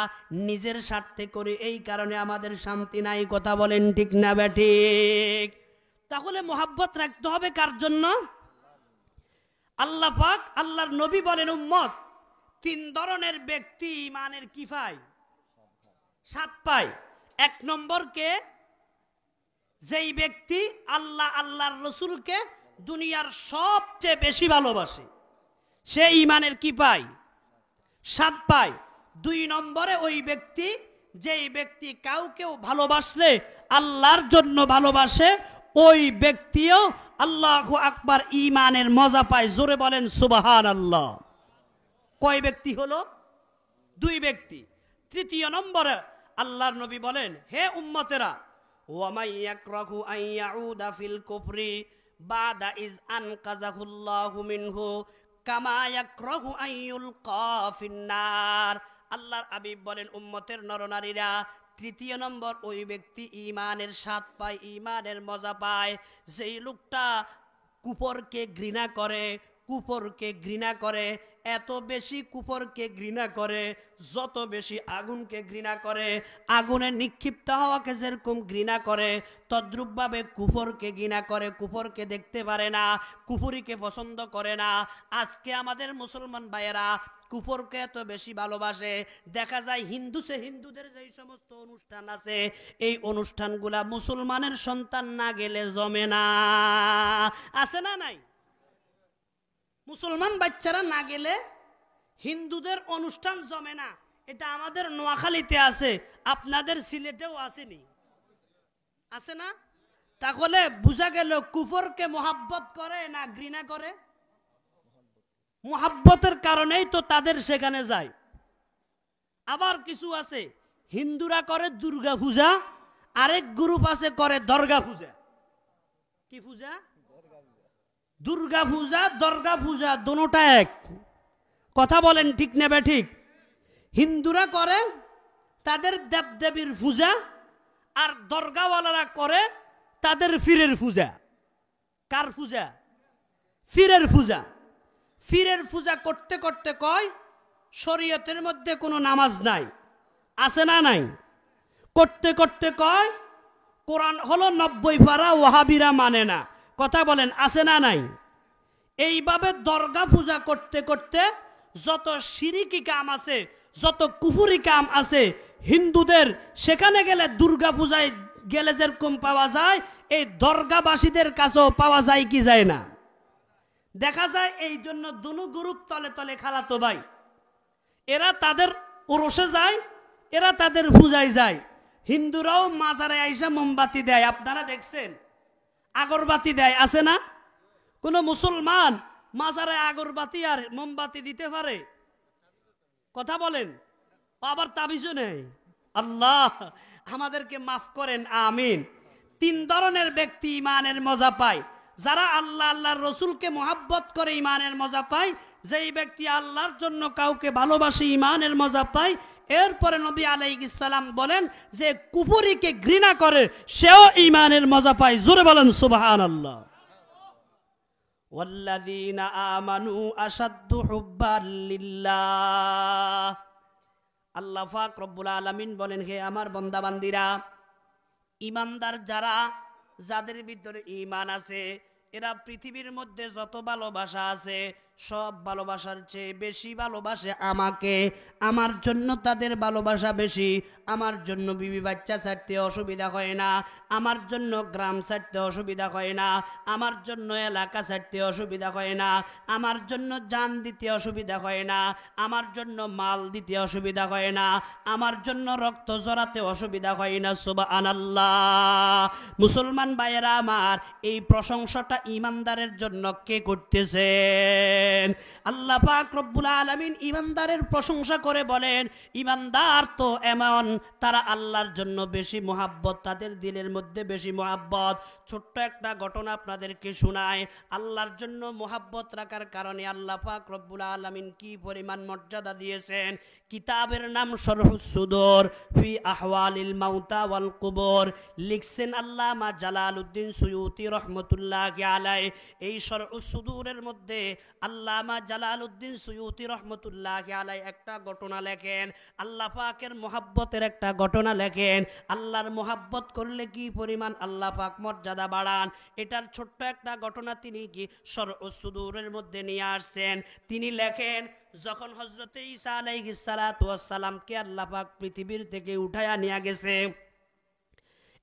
A: নিজের স্বার্থে করি, এই কারণে আমাদের শান্তি নাই। কথা বলেন ঠিক না বেঠিক? তাহলে মোহাব্বত রাখতে হবে কার জন্য? আল্লাহ পাক, আল্লাহর নবী বলেন, উম্মত 3 ধরনের ব্যক্তি ইমানের কি পায়? 7 পায়। 1 নম্বর কে? যেই ব্যক্তি আল্লাহ আল্লাহর রসুলকে দুনিয়ার সবচেয়ে বেশি ভালোবাসে, সে ইমানের কি পায়? 7 পায়। 2 নম্বরে ওই ব্যক্তি, যেই ব্যক্তি কাউকেও ভালোবাসলে আল্লাহর জন্য ভালোবাসে, ওই ব্যক্তিও আল্লাহু আকবার ইমানের মজা পায়। জোরে বলেন সুবহানাল্লাহ। কয় ব্যক্তি হলো? 2 ব্যক্তি। 3 নম্বরে আল্লাহর নবী বলেন, হে উম্মতেরা, ওয়ামাই ইয়াকরাহু আন ইয়াউদা ফিল কুফরি বাদা ইজ আনকাযাহুল্লাহু মিনহু কামা ইয়াকরাহু আন ইউলকা ফিন্নার। আল্লাহর হাবিব বলেন, উম্মতের নরনারীরা, 3 নম্বর ওই ব্যক্তি ইমানের স্বাদ পায়, ইমানের মজা পায়, যেই লোকটা কুফরকে ঘৃণা করে, কুফরকে ঘৃণা করে, এত বেশি কুফরকে ঘৃণা করে, যত বেশি আগুনকে ঘৃণা করে, আগুনে নিক্ষিপ্ত হওয়াকে যেরকম ঘৃণা করে, তদ্রূপভাবে কুফরকে ঘৃণা করে, কুফরকে দেখতে পারে না, কুফরিকে পছন্দ করে না। আজকে আমাদের মুসলমান ভাইয়েরা কুফরকে এত বেশি ভালোবাসে। দেখা যায় হিন্দুদের যেই সমস্ত অনুষ্ঠান আছে, এই অনুষ্ঠানগুলা মুসলমানের সন্তান না গেলে জমে না। আছে না নাই? মুসলমান বাচ্চারা না গেলে হিন্দুদের অনুষ্ঠান জমে না। এটা আমাদের নোয়াখালীতে আছে, আপনাদের সিলেটেও আসেনি, আছে না? তাহলে বুঝা গেল কুফরকে মোহাব্বত করে না ঘৃণা করে? মোহাব্বতের কারণেই তো তাদের সেখানে যায়। আবার কিছু আছে, হিন্দুরা করে দুর্গা পূজা, আরেক গ্রুপ আছে করে দর্গা পূজা। কি পূজা? দুর্গা পূজা, দর্গা পূজা, দুটোটা এক। কথা বলেন ঠিক নেবে ঠিক? হিন্দুরা করে তাদের দেবদেবীর পূজা, আর দর্গাওয়ালারা করে তাদের ফিরের পূজা। কার পূজা? ফিরের পূজা। ফিরের পূজা করতে করতে কয় শরীয়তের মধ্যে কোনো নামাজ নাই, আছে না নাই? করতে করতে কয় কোরআন হলো 90 পারা, ওয়াহাবিরা মানে না। কথা বলেন, আছে না নাই? এইভাবে দরগা পূজা করতে করতে যত শিরিকি কাম আছে, যত কুফুরি কাম আছে, হিন্দুদের সেখানে গেলে দুর্গা পূজায় গেলে যেরকম পাওয়া যায়, এই দরগাবাসীদের কাছেও পাওয়া যায় কি যায় না? দেখা যায়। এই জন্য দুনো গ্রুপ তলে তলে খালাতো ভাই। এরা তাদের ওরসে যায়, এরা তাদের পূজায় যায়। হিন্দুরাও মাজারে আইসা মোমবাতি দেয়, আপনারা দেখছেন, আগরবাতি দেয়, আছে না? কোন মুসলমান মাজারে আগরবাতি আর মোমবাতি দিতে পারে? কথা বলেন। আবার তাবিজও নেই। আল্লাহ আমাদেরকে মাফ করেন, আমিন। 3 ধরনের ব্যক্তি ইমানের মজা পায়। যারা আল্লাহ আল্লাহর রসুলকে মোহাব্বত করে ইমানের মজা পায়। যেই ব্যক্তি আল্লাহর জন্য কাউকে ভালোবাসে ইমানের মজা পায়। এরপরে নবী আলাইহিস সালাম বলেন যে কুফরিকে ঘৃণা করে সেও ইমানের মজা পায়। জোরে বলেন সুবহানাল্লাহ। ওয়াল্লাযীনা আমানু আশাদ্দু হুব্বান লিল্লাহ। আল্লাহ পাক রব্বুল আলামিন বলেন, হে আমার বান্দা বান্দীরা, ইমানদার যারা, যাদের ভিতরে ঈমান আছে, এরা পৃথিবীর মধ্যে যত ভালোবাসা আছে সব ভালোবাসার চেয়ে বেশি ভালোবাসে আমাকে। আমার জন্য তাদের ভালোবাসা বেশি। আমার জন্য বিবি বাচ্চা ছাড়তে অসুবিধা হয় না, আমার জন্য গ্রাম ছাড়তে অসুবিধা হয় না, আমার জন্য এলাকা ছাড়তে অসুবিধা হয় না, আমার জন্য জান দিতে অসুবিধা হয় না, আমার জন্য মাল দিতে অসুবিধা হয় না, আমার জন্য রক্ত জড়াতে অসুবিধা হয় না। সুবহানাল্লাহ। মুসলমান ভাইয়েরা আমার, এই প্রশংসাটা ইমানদারের জন্য কে করতেছেন? আল্লাহ পাক রব্বুল আলামিন ইমানদারের প্রশংসা করে বলেন, ইমানদার তো এমন, তারা আল্লাহর জন্য বেশি মুহাব্বত, তাদের দিলের মধ্যে বেশি মুহাব্বত। ছোট্ট একটা ঘটনা আপনাদেরকে শোনায়। আল্লাহর জন্য মুহাব্বত রাখার কারণে আল্লাহ পাক রব্বুল আলামিন কি পরিমাণ মর্যাদা দিয়েছেন। কিতাবের নাম শরহুস সুদুর ফি আহওয়ালিল মাউতা ওয়াল কুবুর, লিখছেন আল্লামা জালালউদ্দিন সুয়ুতি রহমতুল্লাহি আলাইহি। এই শরহুস সুদুরের মধ্যে আল্লামা জালালউদ্দিন সুয়ুতি রহমতুল্লাহি আলাইহি একটা ঘটনা লেখেন, আল্লাহ পাকের মুহাব্বতের একটা ঘটনা লেখেন। আল্লাহর মুহাব্বত করলে কি পরিমাণ আল্লাহ পাক মর্যাদা বাড়ান, এটার ছোট্ট একটা ঘটনা তিনি কি শরহুস সুদুরের মধ্যে নিয়ে আসছেন। তিনি লেখেন, যখন হযরতে ঈসা আলাইহিস সালাতু ওয়াস সালামকে আল্লাহ পাক পৃথিবীর থেকে উঠায়া নিয়ে গেছে,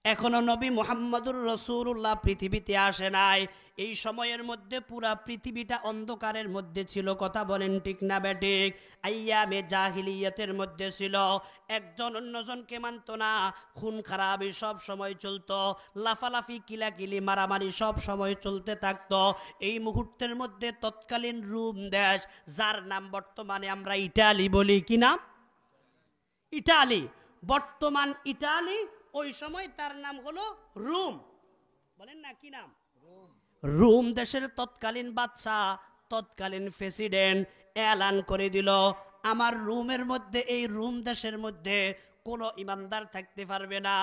A: এখনো নবী মুহাম্মদুর রাসূলুল্লাহ পৃথিবীতে আসে নাই। এই সময়ের মধ্যে পুরা পৃথিবীটা অন্ধকারের মধ্যে ছিল। কথা বলেন ঠিক না বেঠিক? আইয়ামে জাহিলিয়াতের মধ্যে ছিল। একজন অন্যজনকে মানত না, খুন খারাপি সব সময় চলতো, লাফালাফি কিলাকিলি মারামারি সব সময় চলতে থাকতো। এই মুহূর্তের মধ্যে তৎকালীন রোম দেশ, যার নাম বর্তমানে আমরা ইটালি বলি, কি নাম? ইটালি। বর্তমান ইটালি, ওই সময় তার নাম হলো রোম। বলেন না কি নাম? রোম দেশের তৎকালীন বাদশা, তৎকালীন প্রেসিডেন্ট এলান করে দিল, আমার রোমের মধ্যে, এই রোম দেশের মধ্যে কোনো ইমানদার থাকতে পারবে না।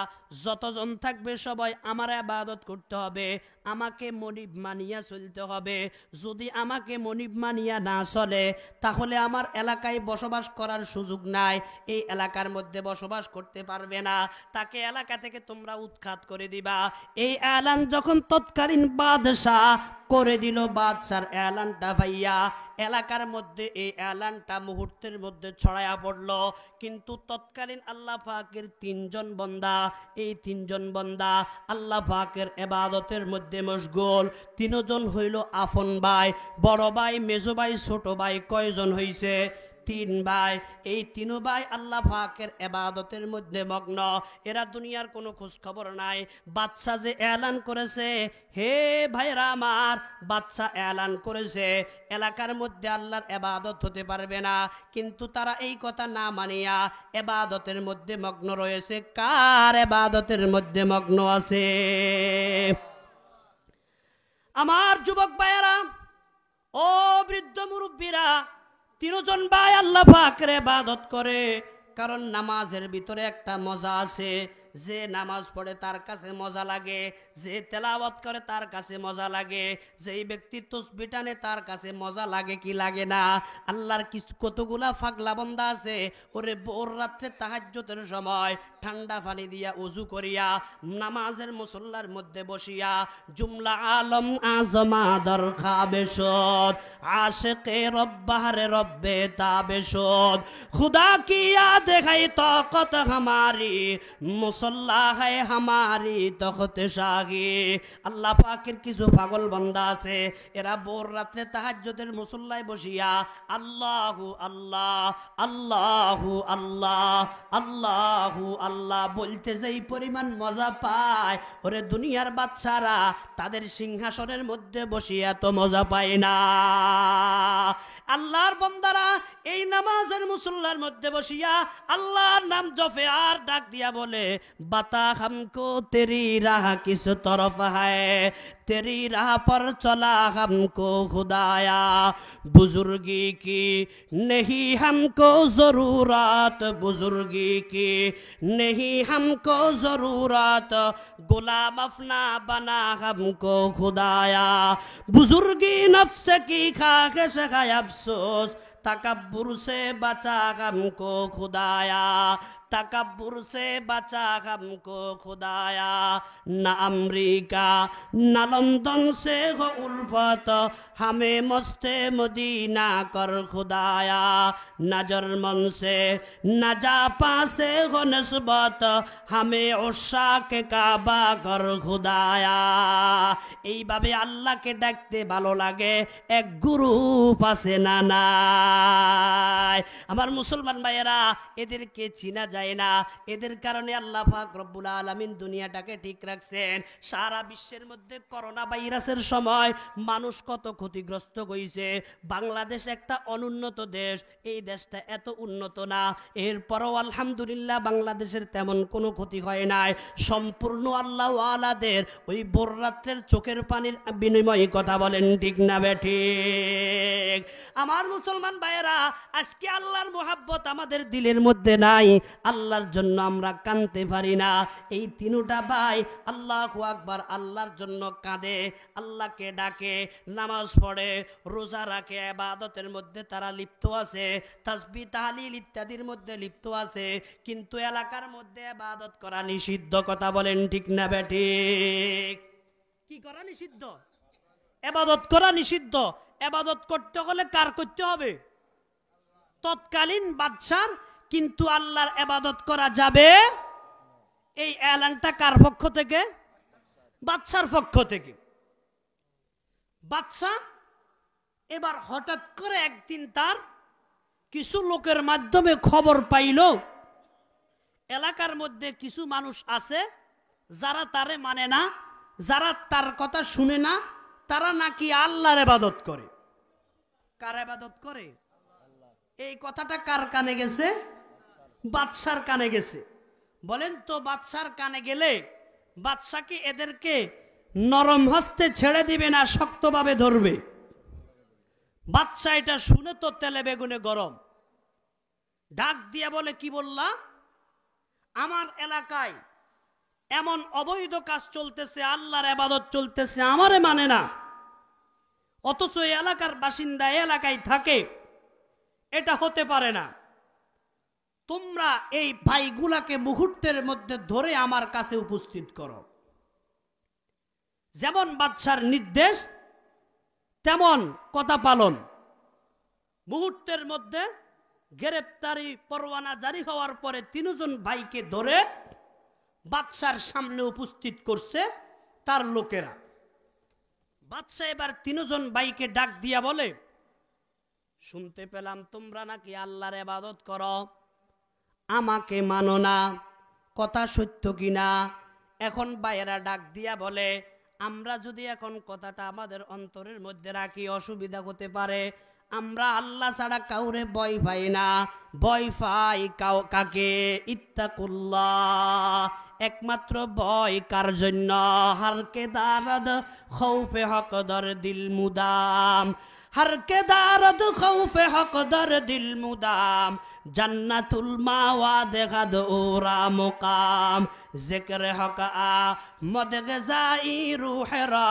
A: যতজন থাকবে সবাই আমার ইবাদত করতে হবে, আমাকে মনিব মানিয়া চলতে হবে। যদি আমাকে মনিব মানিয়া না চলে, তাহলে আমার এলাকায় বসবাস করার সুযোগ নাই, এই এলাকার মধ্যে বসবাস করতে পারবে না, তাকে এলাকা থেকে তোমরা উৎখাত করে দিবা। এই এলান যখন তৎকালীন বাদশাহ করে দিল, বাদশার এলানটা ভাইয়া এলাকার মধ্যে এই এলানটা মুহূর্তের মধ্যে ছড়ায়া পড়ল। কিন্তু তৎকালীন আল্লাহ পাকের 3 জন বান্দা, এই 3 জন বান্দা আল্লাহ পাকের ইবাদতের মধ্যে মশগুল। 3 জন হইল আপন ভাই, বড় ভাই, মেজো ভাই, ছোট ভাই। কয়জন হইছে? 3 ভাই। এই 3 ভাই আল্লাহ পাকের ইবাদতের মধ্যে মগ্ন। এরা দুনিয়ার কোনো খোঁজ খবর নাই। বাদশা যে এলান করেছে, হে ভাইরা আমার, বাদশা এলান করেছে এলাকার মধ্যে আল্লাহর ইবাদত হতে পারবে না, কিন্তু তারা এই কথা না মানিয়া ইবাদতের মধ্যে মগ্ন রয়েছে। কার ইবাদতের মধ্যে মগ্ন আছে? আমার যুবক ভাইয়েরা, ও বৃদ্ধ মুরব্বীরা, 3 জন ভাই আল্লাহ পাকের ইবাদত করে, কারণ নামাজের ভিতরে একটা মজা আছে। যে নামাজ পড়ে তার কাছে মজা লাগে, যে তেলাওয়াত করে তার কাছে মজা লাগে, যেই ব্যক্তি তাসবিহ টানে তার কাছে মজা লাগে কি লাগে না? আল্লাহর কিছু কতগুলা পাগলা বান্দা আছে, ওরে ভোর রাত্রে তাহাজ্জুদের সময় ঠান্ডা পানি দিয়া ওযু করিয়া নামাজের মুসল্লার মধ্যে বসিয়া জুমলা আলম আজমা দর খাবেশত আশিকে রব্বাহরে রব্বে তাবেশত खुदा की याद है तौकत हमारी मुसल्ला है हमारी तख्त शाही। আল্লাহ পাকের কিছু পাগল বান্দা আছে, এরা ভোর রাত্রে তাহাজ্জুদের মুসল্লায় বসিয়া আল্লাহু আল্লাহ আল্লাহু আল্লাহ আল্লাহু আল্লাহ বলতে যেই পরিমাণ মজা পায়, ওরে দুনিয়ার বাচ্চারা তাদের সিংহাসনের মধ্যে বসিয়া তো মজা পায় না। আল্লাহর বান্দারা এই নামাজের মুসল্লার মধ্যে বসিয়া আল্লাহর নাম জপে আর ডাক দিয়া বলে, বাতা हमको तेरी राह किस तरफ है, तेरी राह पर चला हमको खुदाया, बुजुर्गी की नहीं हमको जरूरत, बुजुर्गी की नहीं हमको जरूरत, गुलाम अपना बना हमको खुदाया, बुजुर्गी नफ्स की खाकिश है अफसोस, तकब्बुर से बचा हमको खुदाया, तकब्बुर से बचा हमको खुदाया, न अमरीका न लंदन से हो उल्फत, हमें मस्ते मदीना कर खुदाया, न जर्मन से न जापान से हो नस्बत, हमें उशाक काबा कर खुदाया। এইভাবে আল্লাহকে ডাকতে ভালো লাগে, এক গ্রুপ আছে না নাই? আমার মুসলমান ভাইয়েরা, এদেরকে চিনা যায় না, এদের কারণে আল্লাহ পাক রব্বুল আলামিন দুনিয়াটাকে ঠিক রাখছেন। সারা বিশ্বের মধ্যে করোনা ভাইরাসের সময় মানুষ কত ক্ষতিগ্রস্ত হয়েছে। বাংলাদেশ একটা অনুন্নত দেশ, এই দেশটা এত উন্নত না, এরপরও আলহামদুলিল্লাহ বাংলাদেশের তেমন কোনো ক্ষতি হয় নাই। সম্পূর্ণ আল্লাহ ওয়ালাদের ওই ভোর রাত্রের চোখের পানির বিনিময়ে কথা বলেন ঠিক না বেঠিক? আমার মুসলমান ভাইয়েরা, আজকে আল্লাহর মোহাব্বত আমাদের দিলের মধ্যে নাই, আল্লাহর জন্য আমরা কাঁদতে পারি না। এই তিনটা ভাই আল্লাহু আকবার আল্লাহর জন্য কাঁদে, আল্লাহকে ডাকে, নামাজ পড়ে, রোজা রাখে, ইবাদতের মধ্যে তারা লিপ্ত আছে, তাসবিহ তাহলিল ইত্যাদির মধ্যে লিপ্ত আছে, কিন্তু এলাকার মধ্যে ইবাদত করা নিষিদ্ধ। কথা বলেন ঠিক না বেঠিক? কি করা নিষিদ্ধ? ইবাদত করা নিষিদ্ধ। ইবাদত করতে হলে কার করতে হবে? তৎকালীন বাদশার। কিন্তু আল্লাহর ইবাদত করা যাবে, এই এলানটা কার পক্ষ থেকে? বাদশার পক্ষ থেকে। বাদশা এবার হঠাৎ করে একদিন তার কিছু লোকের মাধ্যমে খবর পাইল, এলাকার মধ্যে কিছু মানুষ আছে যারা তারে মানে না, যারা তার কথা শুনে না, তারা নাকি আল্লাহর ইবাদত করে। কার ইবাদত করে? এই কথাটা কার কানে গেছে? বাদশার কানে গেছে। বলেন তো, বাদশার কানে গেলে বাদশা কি এদেরকে নরম হস্তে ছেড়ে দিবে না শক্তভাবে ধরবে? বাদশা এটা শুনে তো তেলে বেগুনে গরম, ডাক দিয়া বলে, কি বললা? আমার এলাকায় এমন অবৈধ কাজ চলতেছে, আল্লাহর ইবাদত চলতেছে, আমারে মানে না, অথচ এই এলাকার বাসিন্দা এলাকায় থাকে, এটা হতে পারে না। তোমরা এই ভাইগুলাকে মুহূর্তের মধ্যে ধরে আমার কাছে উপস্থিত করো। যেমন বাদশার নির্দেশ তেমন কথা পালন। মুহূর্তের মধ্যে গ্রেপ্তারি পরোয়ানা জারি হওয়ার পরে তিনজন ভাইকে ধরে বাদশার সামনে উপস্থিত করছে তার লোকেরা। বাদশা এবার তিনজন ভাইকে ডাক দিয়া বলে, শুনতে পেলাম তোমরা নাকি আল্লাহর ইবাদত করো, আমাকে মানো না, কথা সত্য কিনা? এখন ভাইয়েরা ডাক দিয়া বলে, আমরা যদি এখন কথাটা আমাদের অন্তরের মধ্যে রাখি অসুবিধা হতে পারে। আমরা আল্লাহ ছাড়া কাউরে ভয় পাই না, ভয় পাই কাকে? ইত্তাকুল্লাহ, একমাত্র ভয় কার জন্য? হারকে দারদ খৌফে হকদর দিল মুদাম, हर के दारद खौफ हक दर दिल मुदाम, জান্নাতুল মাওয়া দেখা দৌরা মুকাম জিক্র হক মদ গজাই রুহেরা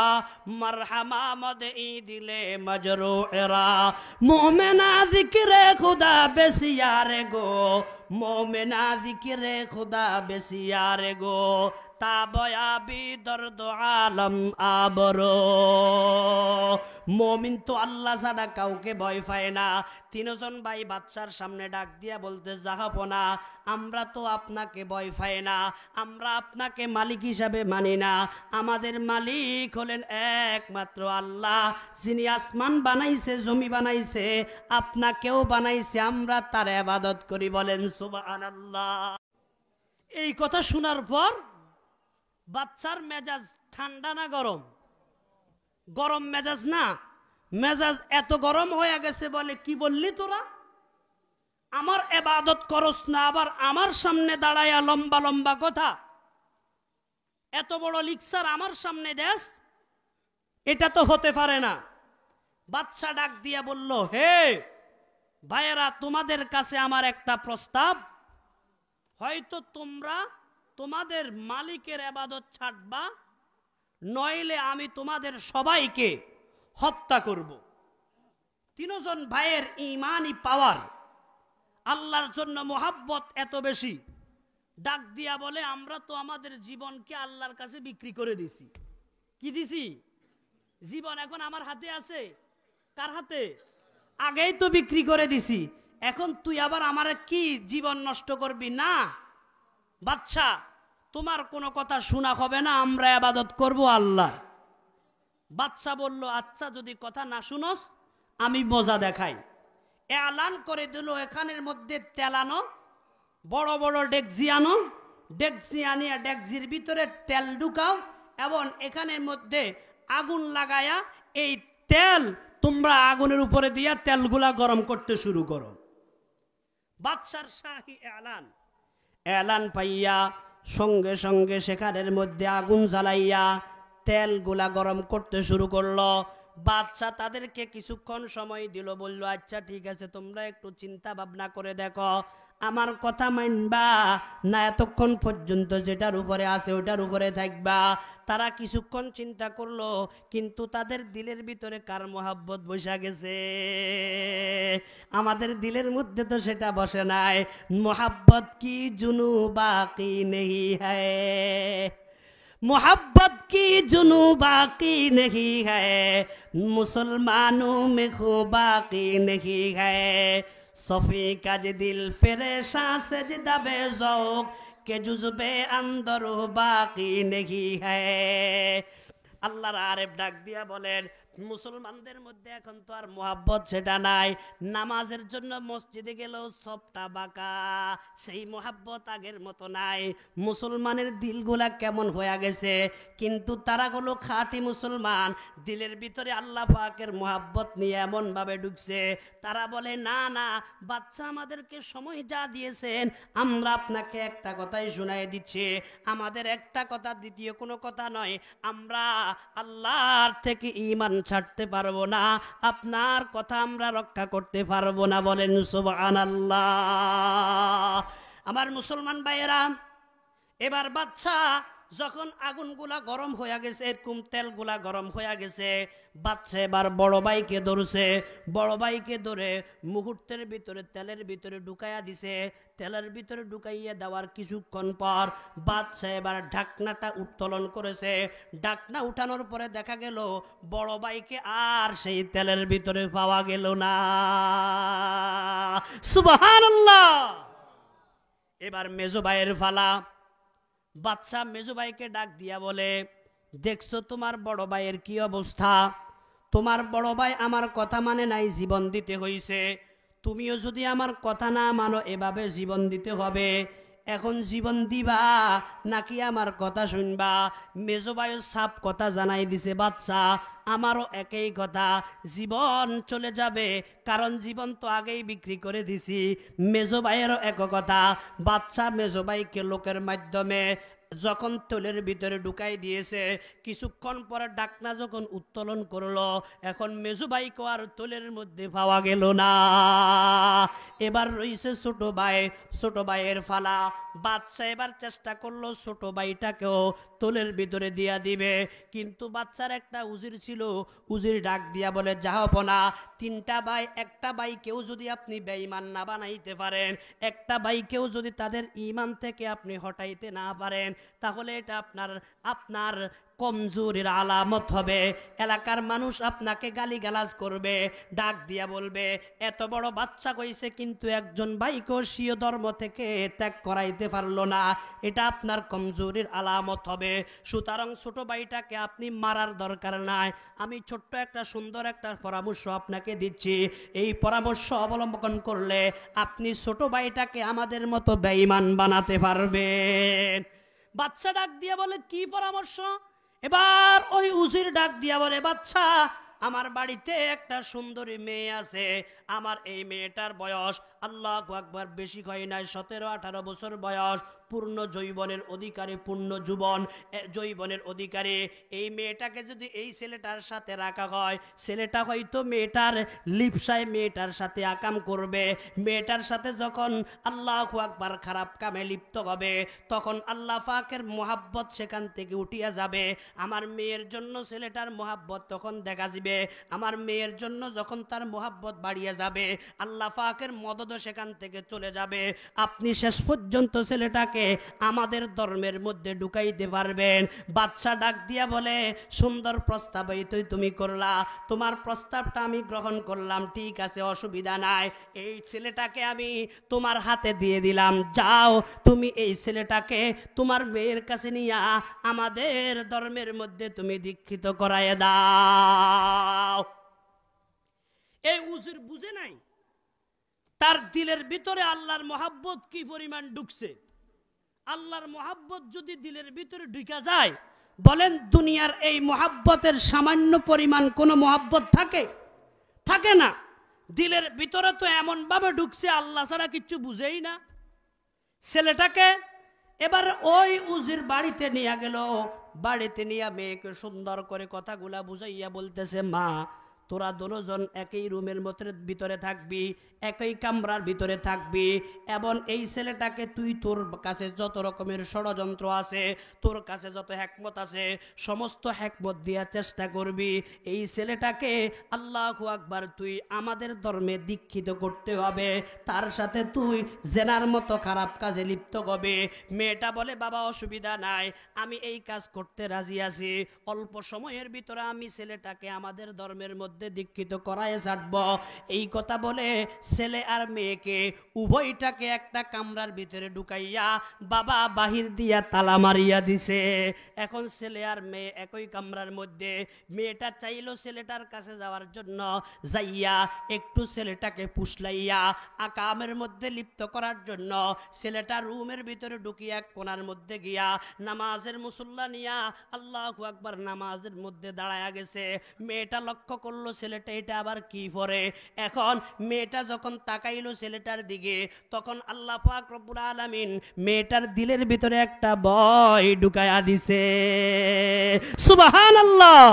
A: মারহামা মদ ই দিলে মজরুরা মোমেনা জিক্রে খুদা বেসিয়ারে গো মোমেনা জিক্রে খুদা বেসিয়ারে গো তাবয়াবি দর্দ আলম আবরো মুমিন তো আল্লাহ ছাড়া কাউকে ভয় পায় না। তিনজন ভাই বাচ্চার সামনে ডাক দিয়া বলতে জাহাপনা আমরা তো আপনাকে ভয় পাই না, আমরা আপনাকে মালিক হিসাবে মানি না, আমাদের মালিক হলেন একমাত্র আল্লাহ যিনি আসমান বানাইছে জমি বানাইছে আপনাকেও বানাইছে, আমরা তার ইবাদত করি। বলেন সুবহানাল্লাহ। এই কথা শোনার পর বাচ্চার মেজাজ ঠান্ডা না গরম? গরম মেজাজ না, মেজাজ এত গরম হয়ে গেছে, বলে কি বললি তোরা? আমার ইবাদত করস না, আবার আমার সামনে দাঁড়ায়া লম্বা লম্বা কথা, এত বড় লিকচার আমার সামনে দেশ, এটা তো হতে পারে না। বাচ্চা ডাক দিয়া বলল, হে ভাইয়েরা, তোমাদের কাছে আমার একটা প্রস্তাব, হয়তো তোমরা তোমাদের মালিকের ইবাদত ছাড়বা, নইলে আমি তোমাদের সবাইকে হত্যা করব। তিনজন ভাইয়ের ঈমানি পাওয়ার, আল্লাহর জন্য মোহাব্বত এত বেশি, ডাক দিয়া বলে আমরা তো আমাদের জীবনকে আল্লাহর কাছে বিক্রি করে দিছি। কি দিছি? জীবন এখন আমার হাতে আছে। কার হাতে? আগেই তো বিক্রি করে দিছি, এখন তুই আবার আমার কি জীবন নষ্ট করবি? না বাচ্চা, তোমার কোনো কথা শোনা হবে না, আমরা ইবাদত করব আল্লাহ। বাচ্চা বলল, আচ্ছা যদি কথা না শুনোস আমি মজা দেখাই। এলান করে দিল, এখানের মধ্যে তেল আনো, বড় বড় ডেকজি আনো, ডেকজি আনিয়া ডেকজির ভিতরে তেল ঢুকাও এবং এখানের মধ্যে আগুন লাগায়া এই তেল তোমরা আগুনের উপরে দিয়া তেলগুলা গরম করতে শুরু করো। বাদশার শাহী এলান, এলান পাইয়া সঙ্গে সঙ্গে সেখানের মধ্যে আগুন জ্বালাইয়া তেলগুলা গরম করতে শুরু করলো। বাদশা তাদেরকে কিছুক্ষণ সময় দিল, বলল আচ্ছা ঠিক আছে, তোমরা একটু চিন্তা ভাবনা করে দেখো, আমার কথা মানবা না এতক্ষণ পর্যন্ত যেটার উপরে আছে ওটার উপরে থাকবা। তারা কিছুক্ষণ চিন্তা করলো, কিন্তু তাদের দিলের ভিতরে কার মোহাব্বত বসে গেছে? আমাদের দিলের মধ্যে তো সেটা বসে নাই। মোহাব্বত কি জুনু বাকি নেই হ্যায়, मोहब्बत की जुनू बाकी नहीं है, मुसलमानों में खो बाकी नहीं है, सफ़ी का दिल फिरेशा सजदा बेज़ौक़ के जुज़्बे अंदर बाकी नहीं है। আল্লাহর আরেফ ডাক দিয়া বলেন, মুসলমানদের মধ্যে এখন তো আর মোহাব্বত সেটা নাই। নামাজের জন্য মসজিদে গেলেও সবটা বাঁকা, সেই মোহাব্বত আগের মতো নাই। মুসলমানের দিলগুলা কেমন হয়ে গেছে, কিন্তু তারা হলো খাঁটি মুসলমান, দিলের ভিতরে আল্লাহ পাকের মোহাব্বত নিয়ে এমনভাবে ঢুকছে। তারা বলে না না বাচ্চা, আমাদেরকে সময় যা দিয়েছেন আমরা আপনাকে একটা কথাই শোনাই দিচ্ছি, আমাদের একটা কথা, দ্বিতীয় কোনো কথা নয়, আমরা আল্লাহর থেকে ঈমান ছাড়তে পারবো না, আপনার কথা আমরা রক্ষা করতে পারবো না। বলেন সুবহানাল্লাহ। আমার মুসলমান ভাইয়েরা, এবার বাচ্চা যখন আগুনগুলা গরম হয়ে গেছে, এরকম তেলগুলা গরম হয়ে গেছে, বাচ্চা এবার বড় ভাইকে ধরছে। বড় ভাইকে ধরে মুহূর্তের ভিতরে তেলের ভিতরে ঢুকাইয়া দিছে। তেলের ভিতরে ঢুকাইয়া দেওয়ার কিছুক্ষণ পর বাচ্চা এবার ঢাকনাটা উত্তোলন করেছে। ঢাকনা উঠানোর পরে দেখা গেল বড় ভাইকে আর সেই তেলের ভিতরে পাওয়া গেল না। সুবহানাল্লাহ। এবার মেজো ভাইয়ের ফালা। বাচ্চা মেজো ভাইকে ডাক দিয়া বলে, দেখছো তোমার বড় ভাইয়ের কি অবস্থা? তোমার বড় ভাই আমার কথা মানে নাই, জীবন দিতে হইছে। তুমিও যদি আমার কথা না মানো এভাবে জীবন দিতে হবে। এখন জীবন দিবা নাকি আমার কথা শুনবা? মেজো ভাইও সাপ কথা জানাই দিছে বাচ্চা, আমারও একই কথা, জীবন চলে যাবে, কারণ জীবন তো আগেই বিক্রি করে দিছি। মেজো ভাইয়েরও এক কথা। বাচ্চা মেজো ভাইকে লোকের মাধ্যমে যখন তোলের ভিতরে ঢুকাই দিয়েছে, কিছুক্ষণ পরে ডাকনা যখন উত্তোলন করলো, এখন মেজু ভাইকে আর তোলের মধ্যে পাওয়া গেল না। এবার রইছে ছোট ভাই, ছোট ভাইয়ের ফালা। বাচ্চা এবার চেষ্টা করলো ছোট ভাইটাকেও তোলের ভিতরে দিয়া দিবে, কিন্তু বাচ্চার একটা উজির ছিল, উজির ডাক দিয়া বলে, যাহব না, তিনটা ভাই, একটা ভাইকেও যদি আপনি বেঈমান না বানাইতে পারেন, একটা ভাইকেও যদি তাদের ঈমান থেকে আপনি হটাইতে না পারেন, তাহলে এটা আপনার কমজোরির আলামত হবে। এলাকার মানুষ আপনাকে গালিগালাজ করবে, ডাক দিয়া বলবে, এত বড় বাচ্চা কইছে কিন্তু একজন ভাইকেও স্বীয় ধর্ম থেকে ত্যাগ করাইতে পারলো না, এটা আপনার কমজোরির আলামত হবে। সুতরাং ছোট ভাইটাকে আপনি মারার দরকার নাই। আমি ছোট্ট একটা সুন্দর একটা পরামর্শ আপনাকে দিচ্ছি, এই পরামর্শ অবলম্বন করলে আপনি ছোট ভাইটাকে আমাদের মতো বেঈমান বানাতে পারবেন। বাচ্চা ডাক দিয়া বলে, কি পরামর্শ? এবার ওই উজির ডাক দিয়া বলে, বাচ্চা, আমার বাড়িতে একটা সুন্দরী মেয়ে আছে, আমার এই মেয়েটার বয়স, আল্লাহু আকবার, বেশি হয় নাই, 17-18 বছর বয়স, পূর্ণ যৌবনের অধিকারী, পূর্ণ যৌবনের অধিকারী। এই মেয়েটাকে যদি এই ছেলেটার সাথে রাখা হয়, ছেলেটা হয়তো মেয়েটার লিপসায় মেয়েটার সাথে আকাম করবে, মেয়েটার সাথে যখন আল্লাহু আকবার খারাপ কামে লিপ্ত হবে, তখন আল্লাহ পাকের মোহাব্বত সেখান থেকে উঠিয়া যাবে। আমার মেয়ের জন্য ছেলেটার মোহাব্বত তখন দেখা যাবে, আমার মেয়ের জন্য যখন তার মোহাব্বত বাড়িয়ে যাবে, আল্লাহ পাকের মদত সেখান থেকে চলে যাবে। আপনি শেষ পর্যন্ত ছেলেটাকে আমাদের ধর্মের মধ্যে ঢুকাইতে পারবেন। বাচ্চা ডাক দিয়া বলে, সুন্দর প্রস্তাব এই তুমি করলা, তোমার প্রস্তাবটা আমি গ্রহণ করলাম, ঠিক আছে, অসুবিধা নাই, এই ছেলেটাকে আমি তোমার হাতে দিয়ে দিলাম, যাও তুমি এই ছেলেটাকে তোমার মেয়ের কাছে নিয়ে আমাদের ধর্মের মধ্যে তুমি দীক্ষিত করায় দাও। এই উজির বুঝে নাই তার দিলের ভিতরে আল্লাহর মোহাব্বত কি পরিমাণ ঢুকছে। আল্লাহর মোহাব্বত যদি দিলের ভিতরে ঢুকা যায়, বলেন দুনিয়ার এই মোহাব্বতের সামান্য পরিমাণ কোনো মোহাব্বত থাকে না। দিলের ভিতরে তো এমন ভাবে ঢুকছে, আল্লাহ ছাড়া কিচ্ছু বুঝেই না। ছেলেটাকে এবার ওই উজির বাড়িতে নিয়ে গেল, বাড়িতে নিয়ে মেয়েকে সুন্দর করে কথাগুলা বুঝাইয়া বলতেছে, মা, তোরা দুজন একই রুমের ভিতরে থাকবি, একই কামরার ভিতরে থাকবি, এবং এই ছেলেটাকে তুই তোর কাছে যত রকমের ষড়যন্ত্র আছে, তোর কাছে যত হিকমত আছে, সমস্ত হিকমত দিয়া চেষ্টা করবি এই ছেলেটাকে আল্লাহু আকবার তুই আমাদের ধর্মে দীক্ষিত করতে হবে, তার সাথে তুই জেনার মতো খারাপ কাজে লিপ্ত হবে। মেয়েটা বলে, বাবা অসুবিধা নাই, আমি এই কাজ করতে রাজি আছি, অল্প সময়ের ভিতরে আমি ছেলেটাকে আমাদের ধর্মের মধ্যে দীক্ষিত করায় ছাড়ব। এই কথা বলে ছেলে আর মেয়েকে উভয়টাকে একটা কামরার ভিতরে ঢুকাইয়া বাবা বাহির দিয়া তালা মারিয়া দিছে। এখন ছেলে আর মেয়ে একই কামরার মধ্যে। মেয়েটা চাইলো ছেলেটার কাছে যাওয়ার জন্য, যাইয়া একটু ছেলেটাকে পুষলাইয়া আকামের মধ্যে লিপ্ত করার জন্য ছেলেটা রুমের ভিতরে ঢুকিয়া এক কোণার মধ্যে গিয়া নামাজের মুসল্লা নিয়া আল্লাহু আকবার নামাজের মধ্যে দাঁড়ায়া গেছে। মেয়েটা লক্ষ্য করলো ছেলেটা এটা আবার কি পড়ে। এখন মেয়েটা যখন তাকাইলো ছেলেটার দিকে, তখন আল্লাহ পাক রব্বুল আলামিন মেয়েটার দিলের ভিতরে একটা ভয় ঢুকায়া দিছে। সুবহানাল্লাহ।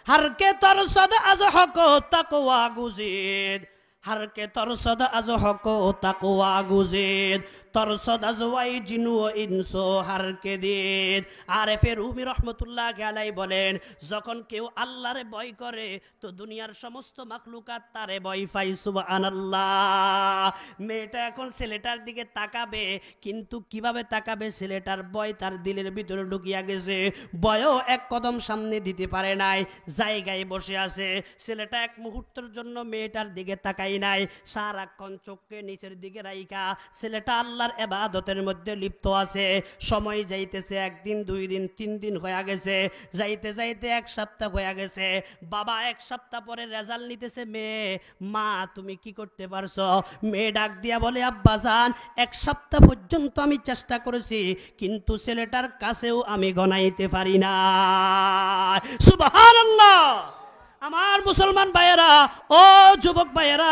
A: হারকে তরসদ আজ হক তাকওয়া গুজিদ, হারকে তরসদ আজ হক তাকওয়া গুজিদ, তরসদ আজ ওয়াই জিনু ইনসো হারকে দিন। আরেফে রুমি রহমতুল্লাহ আলাইহি বলেন, যখন কেউ আল্লাহরে ভয় করে তো দুনিয়ার সমস্ত মাখলুকাত তারে ভয় পায়। সুবহানাল্লাহ। মেয়েটা এখন ছেলেটার দিকে তাকাবে, কিন্তু কিভাবে তাকাবে, ছেলেটার ভয় তার দিলের ভিতরে ঢুকিয়া গেছে। ভয়ও এক কদম সামনে দিতে পারে নাই, জায়গায় বসে আছে। ছেলেটা এক মুহূর্তের জন্য মেয়েটার দিকে তাকাই নাই, সারাক্ষণ চোখকে নিচের দিকে রাইখা ছেলেটা আল্লাহর ইবাদতের মধ্যে লিপ্ত আছে। সময় যাইতেছে, একদিন, 2 দিন, 3 দিন হয়ে গেছে, যাইতে যাইতে 1 সপ্তাহ হয়ে গেছে। বাবা 1 সপ্তাহ পরে রেজাল্ট নিতেছে, মেয়ে, মা তুমি কি করতে পারছো? মেয়ে ডাক দিয়া বলে, আব্বাজান 1 সপ্তাহ পর্যন্ত আমি চেষ্টা করেছি, কিন্তু ছেলেটার কাছেও আমি গনাইতে পারি না। সুবহানাল্লাহ। আমার মুসলমান ভাইয়েরা, ও যুবক ভাইয়েরা,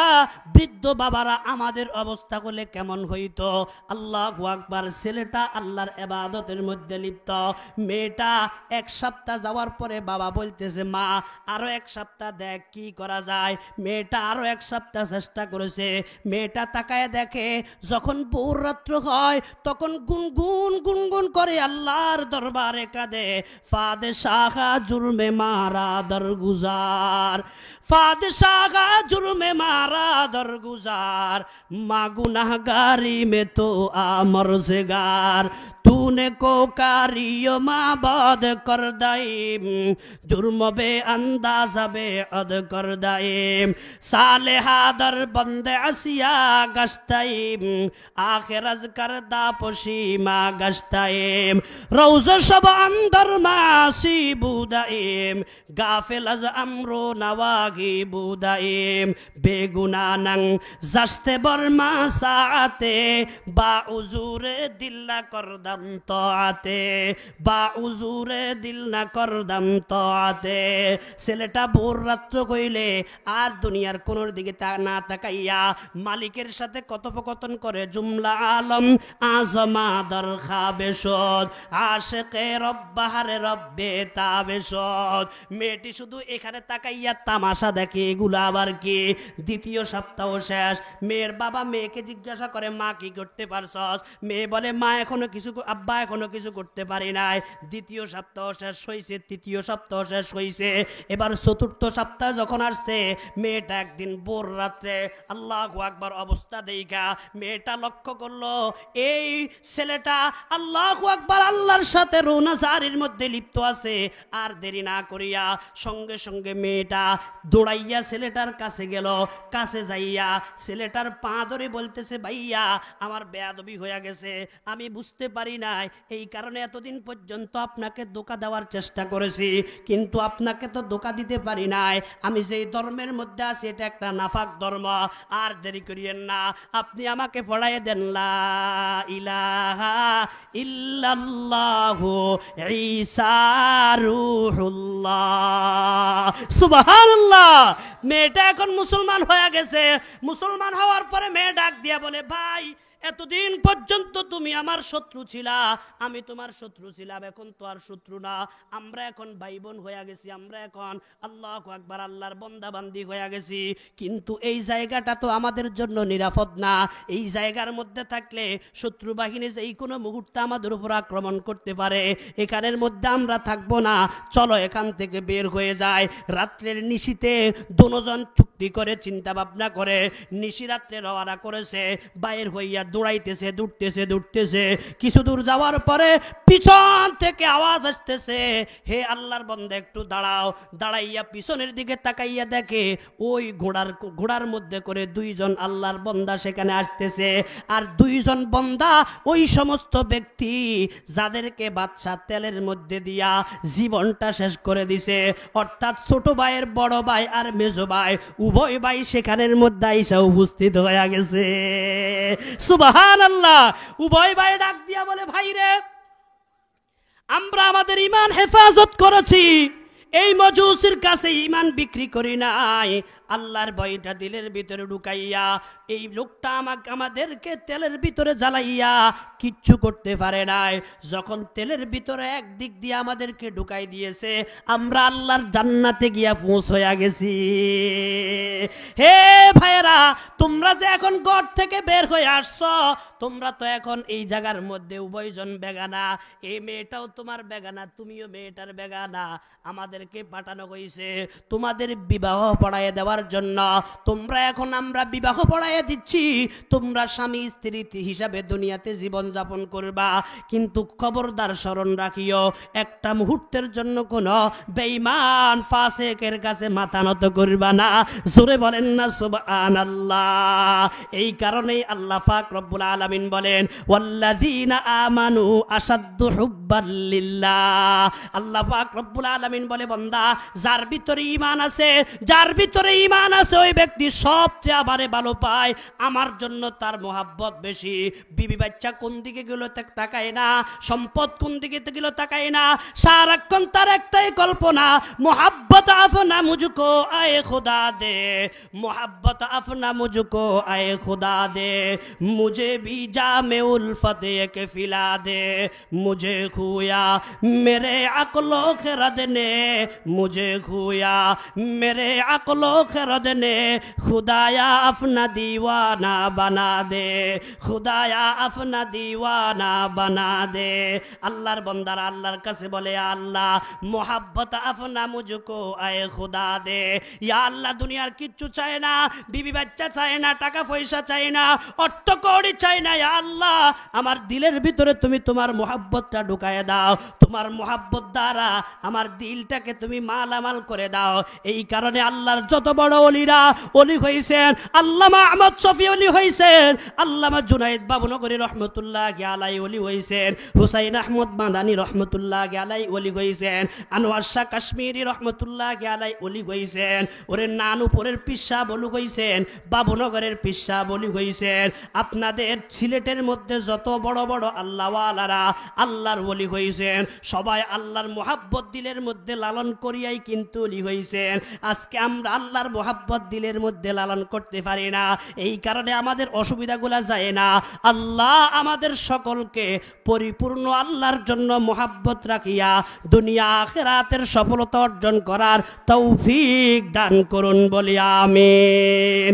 A: বৃদ্ধ বাবারা, আমাদের অবস্থা হলে কেমন হইতো? আল্লাহু আকবার। ছেলেটা আল্লাহর ইবাদতের মধ্যে লিপ্ত, মেয়েটা এক সপ্তাহ যাওয়ার পরে বাবা বলতেছে, মা আরো এক সপ্তাহ দেখ কি করা যায়। মেয়েটা আরো এক সপ্তাহ চেষ্টা করেছে। মেয়েটা তাকায় দেখে যখন ভোর রাত্র হয় তখন গুনগুন গুনগুন করে আল্লাহর দরবারে কাঁদে, ফাদেশাহা জুরমে মারা দরগুজার, ফাদেশাহা জুরমে মারা दरगुजार, माँ गुनाहगारी में तो आमरज़गार, तूने को कारियो माँ बाद कर दाइम, जुर्म बे अंदाज़ा बे अद कर दाइम, साले हादर बंदे असिया गश्ताइम, आखिर अज कर दा पशीमा गश्ताइम, रोज़ शब अंदर मासी बुदाइम, गाफिल अज अमरो नवागी बुदाइम, बेगुना नंग जस्ते बर्मा साते, बाउजूरे दिल न करदम तोआते, बाउजूरे दिल न करदम तोआते। ছেলেটা ভোর রাত্র কইলে আর দুনিয়ার কোনোর দিকে না তাকাইয়া মালিকের সাথে কথোপকথন করে, জুমলা আলম আজমা দর খাবেশদ, আশিকে রব্বাহারে রব্বে তাবেশদ। মেয়েটি শুধু এখানে তাকাইয়া তামাশা দেখে, এগুলা আবার কি? দ্বিতীয় সপ্তাহ শেষ। মেয়ের বাবা মেয়েকে জিজ্ঞাসা করে, মা কি করতে পারছস? মেয়ে বলে, মা এখনো কিছু, আব্বা এখনো কিছু করতে পারি নাই। দ্বিতীয় সপ্তাহ শেষ হয়েছে, তৃতীয় সপ্তাহ শেষ হয়েছে, এবার চতুর্থ সপ্তাহ যখন আসছে, মেয়েটা একদিন ভোর রাত্রে আল্লাহু আকবার অবস্থা দেইখা মেয়েটা লক্ষ্য করলো এই ছেলেটা আল্লাহু আকবার আল্লাহর সাথে রোনাজারির মধ্যে লিপ্ত আছে। আর দেরি না করিয়া সঙ্গে সঙ্গে মেয়েটা দৌড়াইয়া ছেলেটার কাছে গেল। কাছে যাইয়া ছেলেটার পা ধরে বলতেছে, ভাইয়া আমার বেয়াদবি হয়ে গেছে, আমি বুঝতে পারি নাই, এই কারণে এতদিন পর্যন্ত আপনাকে ধোঁকা দেওয়ার চেষ্টা করেছি, কিন্তু আপনাকে তো ধোঁকা দিতে পারি নাই। আমি যেই ধর্মের মধ্যে আছি এটা একটা নাফাক ধর্ম। আর দেরি করিয়েন না, আপনি আমাকে পড়াইয়ে দেন লা ইলাহা ইল্লাল্লাহু ঈসা রূহুল্লাহ, সুবহানাল্লাহ। মেয়েটা এখন মুসলমান হয়ে গেছে। মুসলমান হওয়ার পরে মেয়ে ডাক দিয়া বলে, ভাই এতদিন পর্যন্ত তুমি আমার শত্রু ছিলা, আমি তোমার শত্রু ছিলাম, এখন তো আর শত্রু না, আমরা এখন ভাই বোন হয়ে গেছি, আমরা এখন আল্লাহু আকবার আল্লাহর বান্দা বান্দি হয়ে গেছি। কিন্তু এই জায়গাটা তো আমাদের জন্য নিরাপদ না। এই জায়গার মধ্যে থাকলে শত্রু বাহিনী যেই কোনো মুহূর্তে আমাদের উপর আক্রমণ করতে পারে, এখানের মধ্যে আমরা থাকবো না, চলো এখান থেকে বের হয়ে যায়। রাত্রের নিশিতে দুজন চুক্তি করে চিন্তা ভাবনা করে নিশি রাত্রে রওনা করেছে, বাইর হইয়া দৌড়াইতেছে, দৌড়তেছে। কিছু দূর যাওয়ার পরে পিছন থেকে আওয়াজ আসতেছে, হে আল্লাহর বান্দা একটু দাঁড়াও। দাঁড়াইয়া পিছনের দিকে তাকাইয়া দেখে ওই ঘোড়ার মধ্যে করে দুইজন আল্লাহর বান্দা সেখানে আসতেছে। আর দুইজন বান্দা ওই সমস্ত ব্যক্তি যাদেরকে বাদশা তেলের মধ্যে দিয়া জীবনটা শেষ করে দিছে, অর্থাৎ ছোট ভাইয়ের বড় ভাই আর মেজো ভাই উভয় ভাই সেখানের মধ্যে আইসা উপস্থিত হয়ে গেছে। সুবহানাল্লাহ। উভয় ভাই ডাক দিয়া বলে, ভাই রে, আমরা আমাদের ঈমান হেফাজত করেছি, এই মজুসির কাছে ঈমান বিক্রি করি নাই। আল্লাহর ভয়টা দিলের ভিতরে ঢুকাইয়া এই লোকটা আমাদেরকে তেলের ভিতরে জ্বালাইয়া কিচ্ছু করতে পারে নাই। যখন তেলের ভিতরে একদিক দিয়ে আমাদেরকে ঢুকাই দিয়েছে, আমরা আল্লাহর জান্নাতে গিয়া পৌঁছয়া গেছি। হে ভাইয়েরা, তোমরা যে এখন ঘর থেকে বের হয়ে আসছো, তোমরা তো এখন এই জায়গার মধ্যে উভয়জন বেগানা। এই মেয়েটাও তোমার বেগানা, তুমিও মেয়েটার বেগানা। আমাদেরকে পাঠানো হয়েছে তোমাদের বিবাহ পড়াইয়ে দেওয়ার জন্য। তোমরা এখন আমরা বিবাহ পড়াইয়ে দিচ্ছি, তোমরা স্বামী স্ত্রী হিসাবে দুনিয়াতে জীবন যাপন করবা। কিন্তু খবরদার স্মরণ রাখিও, একটা মুহূর্তের জন্য কোনো বেঈমান ফাসিকের কাছে মাথা নত করবা না। জোরে বলেন না সুবহানাল্লাহ। এই কারণেই আল্লাহ পাক রব্বুল আলামিন বলেন, ওয়াল্লাযীনা আমানু আশাদ্দু হুব্বাল লিল্লাহ। আল্লাহ পাক রব্বুল আলামিন বলে, বান্দা, যার ভিতরে ঈমান আছে, যার ভিতরে ঈমান আছে ওই ব্যক্তি সবচেয়ে আমারে ভালো পায়, আমার জন্য তার মোহাব্বত বেশি। বিবি বাচ্চা কোন দিকে গেল তাকায় না, সম্পদ কোন দিকে গেল তাকায় না, সারাক্ষণ তার একটাই কল্পনা, মোহাব্বত আপনা মুঝকো আয়ে খুদা দে, मोहब्बत अपना मुझको आए खुदा दे, मुझे भी जामे उल्फत के फिला दे, मुझे खुया मेरे अक्लो खरद ने, मुझे खुया मेरे अक्लो खरद ने, खुदाया अपना दीवाना बना दे, खुदाया अपना दीवाना बना दे। আল্লাহর বান্দারা আল্লাহর কাছে বলে, আল্লাহ মোহাব্বত আপনা মুঝকো আয়ে খুদা দে, ইয়া আল্লাহ দুনিয়ার কিচ্ছু চায় না, বিবি বাচ্চা চায় না, টাকা পয়সা চায় না, অর্থ কড়ি চায় না, ইয়া আল্লাহ আমার দিলের ভিতরে তুমি তোমার মোহাব্বতটা ঢুকায় দাও, তোমার মোহাব্বত দ্বারা আমার দিলটাকে তুমি মালামাল করে দাও। এই কারণে আল্লাহর যত বড় ওলিরা ওলি হয়েছেন, আল্লামা আহমদ শফি ওলি হয়েছেন, আল্লামা জুনায়েদ বাবুনগরী রহমতুল্লাহি আলাইহি ওলি হয়েছেন, হুসাইন আহমদ মাদানী রহমতুল্লাহি আলাইহি ওলি হয়েছেন, আনোয়ার শাহ কাশ্মীরি রহমতুল্লাহি আলাইহি ওলি হয়েছেন, ওরে নানুপুরের পিসা বলু হয়েছেন, বাবুনগরের পিসা বলি হয়েছেন। আপনাদের সিলেটের মধ্যে যত বড় বড় আল্লাহওয়ালারা আল্লাহর ওলি হয়েছেন, সবাই আল্লাহর মোহাব্বত দিলের মধ্যে লালন করিয়াই কিন্তু ওলি হয়েছেন। আজকে আমরা আল্লাহর মোহাব্বত দিলের মধ্যে লালন করতে পারি না, এই কারণে আমাদের অসুবিধাগুলা যায় না। আল্লাহ আমাদের সকলকে পরিপূর্ণ আল্লাহর জন্য মোহাব্বত রাখিয়া দুনিয়া আখিরাতের সফলতা অর্জন করার তৌফিক দান করুন বলি আমিন।